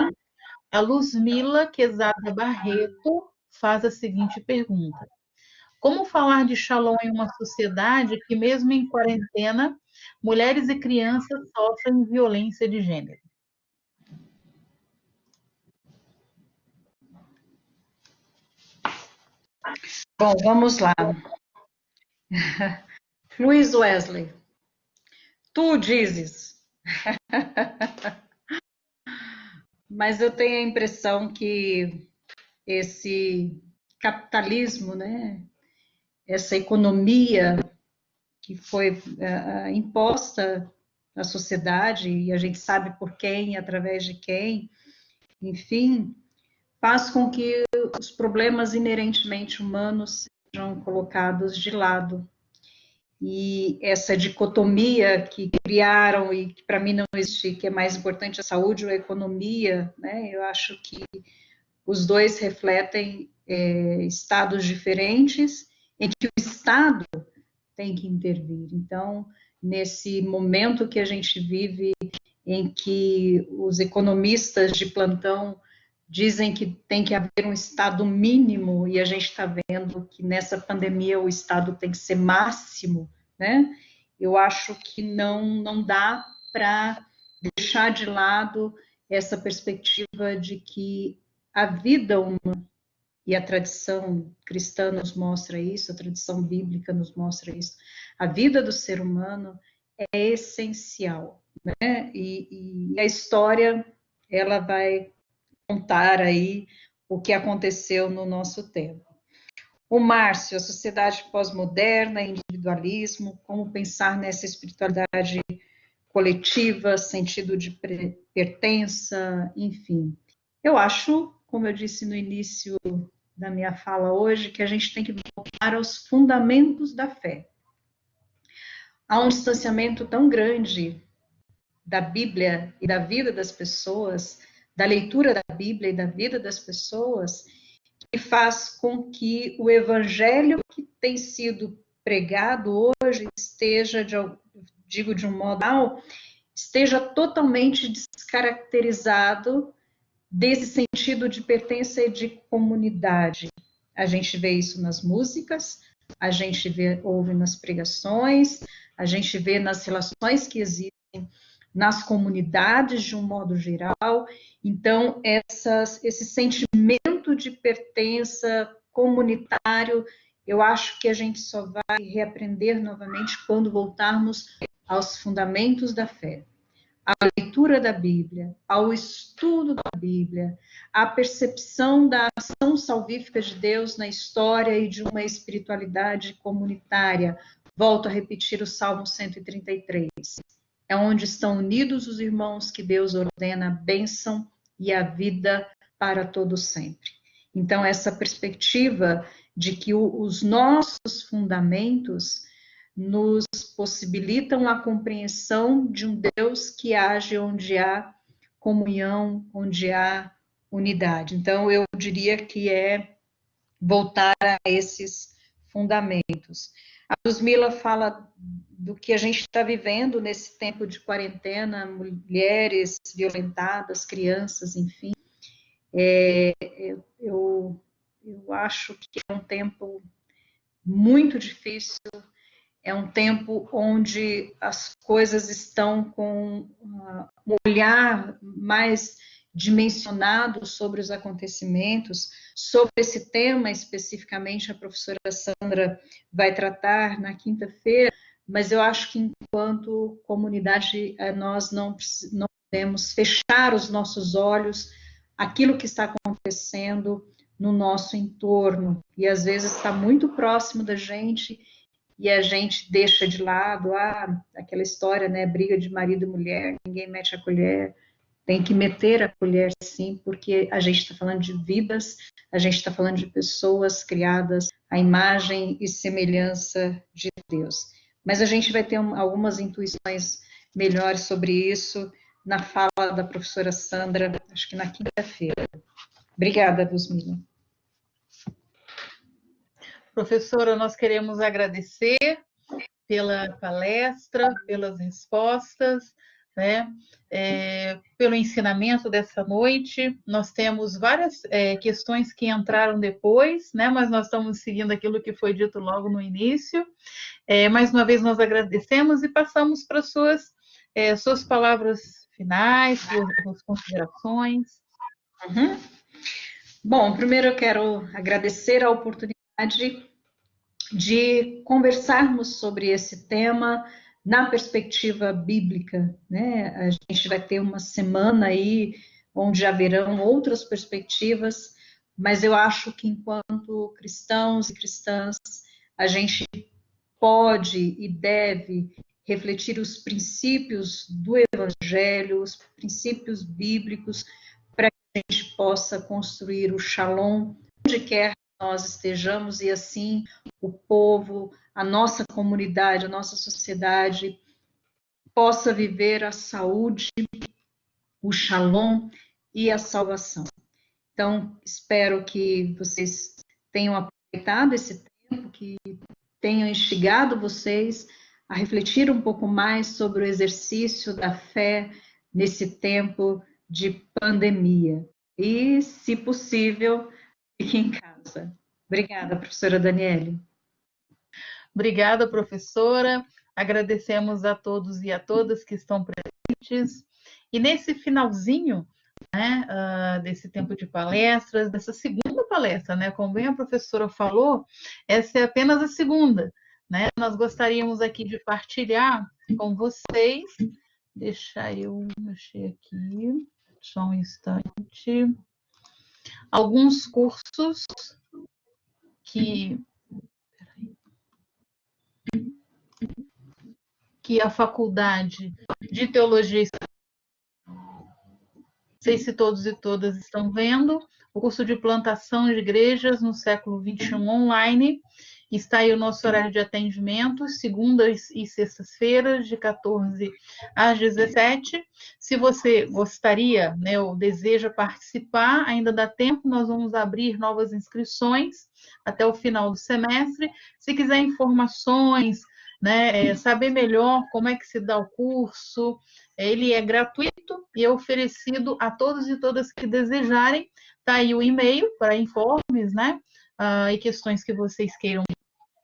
a Luzmila Quezada Barreto faz a seguinte pergunta: como falar de Shalom em uma sociedade que, mesmo em quarentena, mulheres e crianças sofrem violência de gênero? Bom, vamos lá. Luiz Wesley, tu dizes. Mas eu tenho a impressão que esse capitalismo, né, essa economia que foi imposta na sociedade, e a gente sabe por quem, através de quem, enfim, faz com que os problemas inerentemente humanos sejam colocados de lado. E essa dicotomia que criaram e que para mim não existe, que é mais importante a saúde ou a economia, né? Eu acho que os dois refletem estados diferentes em que o Estado tem que intervir. Então, nesse momento que a gente vive, em que os economistas de plantão dizem que tem que haver um Estado mínimo, e a gente está vendo que nessa pandemia o Estado tem que ser máximo, né? Eu acho que não dá para deixar de lado essa perspectiva de que a vida humana, e a tradição cristã nos mostra isso, a tradição bíblica nos mostra isso, a vida do ser humano é essencial, né? E a história, ela vai contar aí o que aconteceu no nosso tempo. O Márcio, a sociedade pós-moderna, individualismo, como pensar nessa espiritualidade coletiva, sentido de pertença, enfim. Eu acho, como eu disse no início da minha fala hoje, que a gente tem que voltar aos fundamentos da fé. Há um distanciamento tão grande da Bíblia e da vida das pessoas, da leitura da Bíblia e da vida das pessoas, que faz com que o evangelho que tem sido pregado hoje esteja, digo de um modo geral, esteja totalmente descaracterizado desse sentido de pertença e de comunidade. A gente vê isso nas músicas, a gente ouve nas pregações, a gente vê nas relações que existem nas comunidades de um modo geral. Então, esse sentimento de pertença comunitário, eu acho que a gente só vai reaprender novamente quando voltarmos aos fundamentos da fé. A leitura da Bíblia, ao estudo da Bíblia, à percepção da ação salvífica de Deus na história e de uma espiritualidade comunitária. Volto a repetir o Salmo 133. É onde estão unidos os irmãos que Deus ordena a bênção e a vida para todo sempre. Então, essa perspectiva de que os nossos fundamentos nos possibilitam a compreensão de um Deus que age onde há comunhão, onde há unidade. Então, eu diria que é voltar a esses fundamentos. A Luzmila fala do que a gente está vivendo nesse tempo de quarentena, mulheres violentadas, crianças, enfim. Eu acho que é um tempo muito difícil, é um tempo onde as coisas estão com um olhar mais dimensionado sobre os acontecimentos. Sobre esse tema, especificamente, a professora Sandra vai tratar na quinta-feira, mas eu acho que, enquanto comunidade, nós não podemos fechar os nossos olhos àquilo que está acontecendo no nosso entorno, e às vezes está muito próximo da gente, e a gente deixa de lado, aquela história, né, briga de marido e mulher, ninguém mete a colher. Tem que meter a colher, sim, porque a gente está falando de vidas, a gente está falando de pessoas criadas à imagem e semelhança de Deus. Mas a gente vai ter algumas intuições melhores sobre isso na fala da professora Sandra, acho que na quinta-feira. Obrigada, Luzmila. Professora, nós queremos agradecer pela palestra, pelas respostas. né, pelo ensinamento dessa noite. Nós temos várias questões que entraram depois, né, mas nós estamos seguindo aquilo que foi dito logo no início. Mais uma vez nós agradecemos e passamos para suas palavras finais, suas considerações. Uhum. Bom, primeiro eu quero agradecer a oportunidade de conversarmos sobre esse tema na perspectiva bíblica, né? A gente vai ter uma semana aí onde haverão outras perspectivas, mas eu acho que enquanto cristãos e cristãs, a gente pode e deve refletir os princípios do Evangelho, os princípios bíblicos, para que a gente possa construir o shalom onde quer que nós estejamos, e assim o povo, a nossa comunidade, a nossa sociedade possa viver a saúde, o shalom e a salvação. Então, espero que vocês tenham aproveitado esse tempo, que tenham instigado vocês a refletir um pouco mais sobre o exercício da fé nesse tempo de pandemia. E, se possível, fique em casa. Obrigada, professora Daniele. Obrigada, professora. Agradecemos a todos e a todas que estão presentes. E nesse finalzinho, né, desse tempo de palestras, dessa segunda palestra, né, como bem a professora falou, essa é apenas a segunda, né? Nós gostaríamos aqui de partilhar com vocês, deixa eu mexer aqui, só um instante, alguns cursos que a Faculdade de Teologia, não sei se todos e todas estão vendo, o curso de plantação de igrejas no século XXI online. Está aí o nosso horário de atendimento, segundas e sextas-feiras, de 14 às 17. Se você gostaria, né, ou deseja participar, ainda dá tempo, nós vamos abrir novas inscrições até o final do semestre. Se quiser informações, né, saber melhor como é que se dá o curso, ele é gratuito e é oferecido a todos e todas que desejarem. Está aí o e-mail para informes, né, e questões que vocês queiram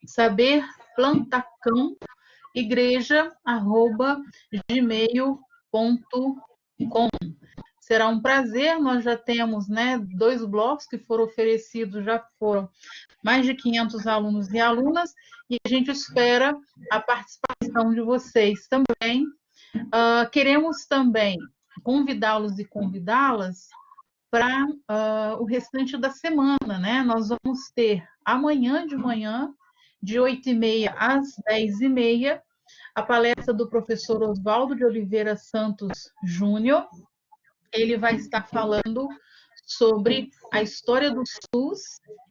saber, plantacão.igreja@gmail.com. Será um prazer, nós já temos, né, 2 blocos que foram oferecidos, já foram mais de 500 alunos e alunas, e a gente espera a participação de vocês também. Queremos também convidá-los e convidá-las para o restante da semana, né? Nós vamos ter amanhã de manhã, de 8h30 às 10h30, a palestra do professor Oswaldo de Oliveira Santos Júnior. Ele vai estar falando sobre a história do SUS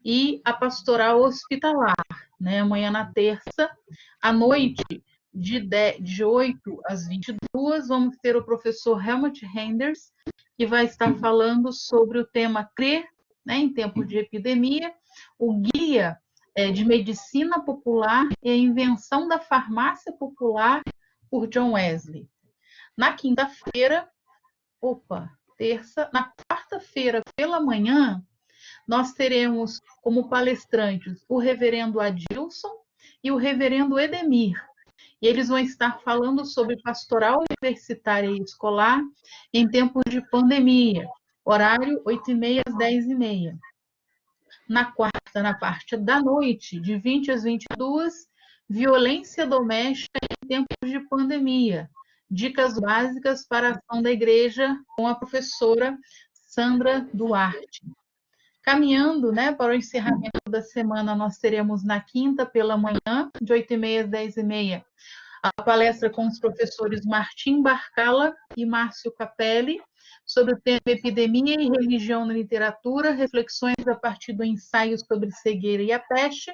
e a pastoral hospitalar, né? Amanhã na terça, à noite, de 8 às 22, vamos ter o professor Helmut Renders, que vai estar falando sobre o tema Crer, né, em tempos de epidemia, o guia de medicina popular e a invenção da farmácia popular por John Wesley. Na quinta-feira, na quarta-feira pela manhã, nós teremos como palestrantes o reverendo Adilson e o reverendo Edemir. E eles vão estar falando sobre pastoral universitária e escolar em tempos de pandemia, horário 8h30 às 10h30. Na quarta, na parte da noite, de 20 às 22, violência doméstica em tempos de pandemia, dicas básicas para a ação da igreja, com a professora Sandra Duarte. Caminhando, né, para o encerramento da semana, nós teremos na quinta pela manhã, de 8h30 às 10h30, a palestra com os professores Martim Barcala e Márcio Capelli, sobre o tema Epidemia e Religião na Literatura, reflexões a partir do ensaio sobre cegueira e a peste.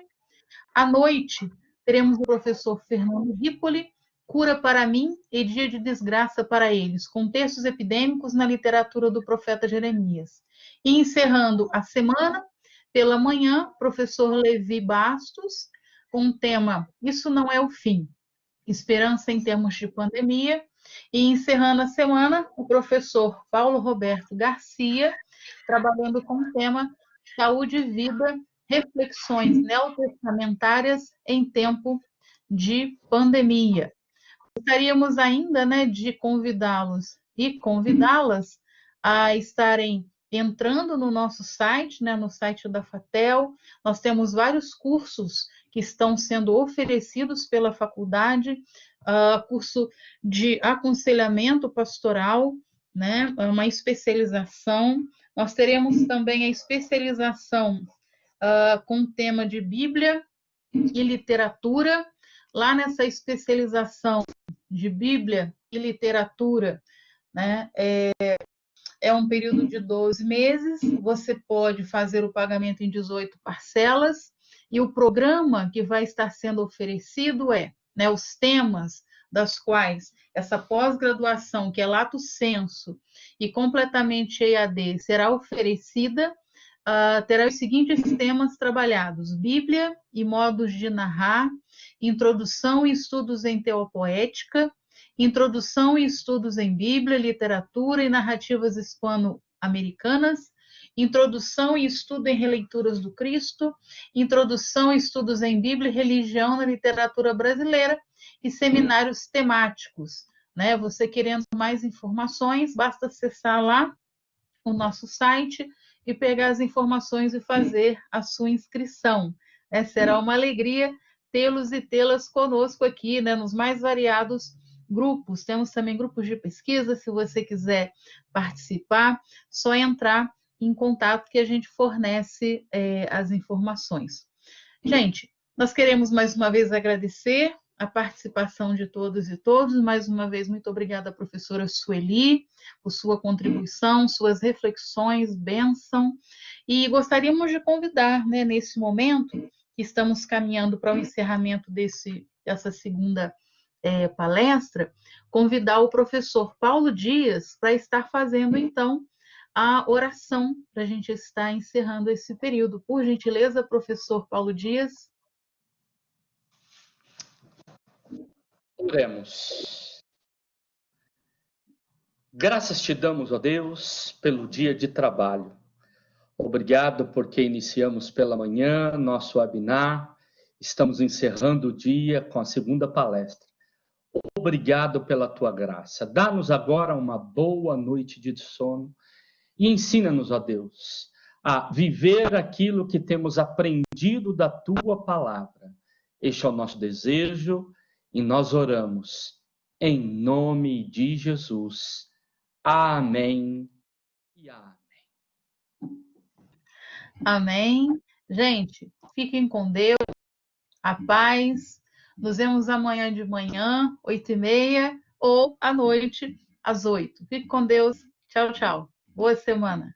À noite, teremos o professor Fernando Ripoli, Cura para mim e Dia de Desgraça para eles, contextos epidêmicos na literatura do profeta Jeremias. E encerrando a semana, pela manhã, professor Levi Bastos, com o tema Isso não é o fim, esperança em termos de pandemia, E encerrando a semana, o professor Paulo Roberto Garcia, trabalhando com o tema Saúde e Vida, reflexões neotestamentárias em tempo de pandemia. Gostaríamos ainda, né, de convidá-los e convidá-las a estarem entrando no nosso site, né, no site da FATEL. Nós temos vários cursos que estão sendo oferecidos pela faculdade, curso de aconselhamento pastoral, né, uma especialização. Nós teremos também a especialização com o tema de Bíblia e literatura. Lá nessa especialização de Bíblia e literatura, né, é um período de 12 meses, você pode fazer o pagamento em 18 parcelas, e o programa que vai estar sendo oferecido é, né, os temas das quais essa pós-graduação, que é lato sensu e completamente EAD, será oferecida, terá os seguintes temas trabalhados: Bíblia e modos de narrar, introdução e estudos em teopoética, introdução e estudos em Bíblia, literatura e narrativas hispano-americanas, introdução e estudo em releituras do Cristo, introdução e estudos em Bíblia e religião na literatura brasileira e seminários temáticos. Né? Você querendo mais informações, basta acessar lá o nosso site e pegar as informações e fazer a sua inscrição. Será uma alegria tê-los e tê-las conosco aqui, né, nos mais variados grupos. Temos também grupos de pesquisa, se você quiser participar, só entrar em contato que a gente fornece as informações. Gente, nós queremos mais uma vez agradecer a participação de todos e todos. Mais uma vez, muito obrigada, professora Sueli, por sua contribuição, suas reflexões, bênção. E gostaríamos de convidar, né, nesse momento, que estamos caminhando para o encerramento dessa segunda palestra, convidar o professor Paulo Dias para estar fazendo, então, a oração, para a gente estar encerrando esse período. Por gentileza, professor Paulo Dias. Oremos. Graças te damos, ó Deus, pelo dia de trabalho. Obrigado porque iniciamos pela manhã nosso webinar. Estamos encerrando o dia com a segunda palestra. Obrigado pela tua graça. Dá-nos agora uma boa noite de sono e ensina-nos, ó Deus, a viver aquilo que temos aprendido da tua palavra. Este é o nosso desejo e nós oramos em nome de Jesus. Amém e amém. Amém. Gente, fiquem com Deus, a paz. Nos vemos amanhã de manhã, 8h30, ou à noite, às 8. Fique com Deus. Tchau, tchau. Boa semana.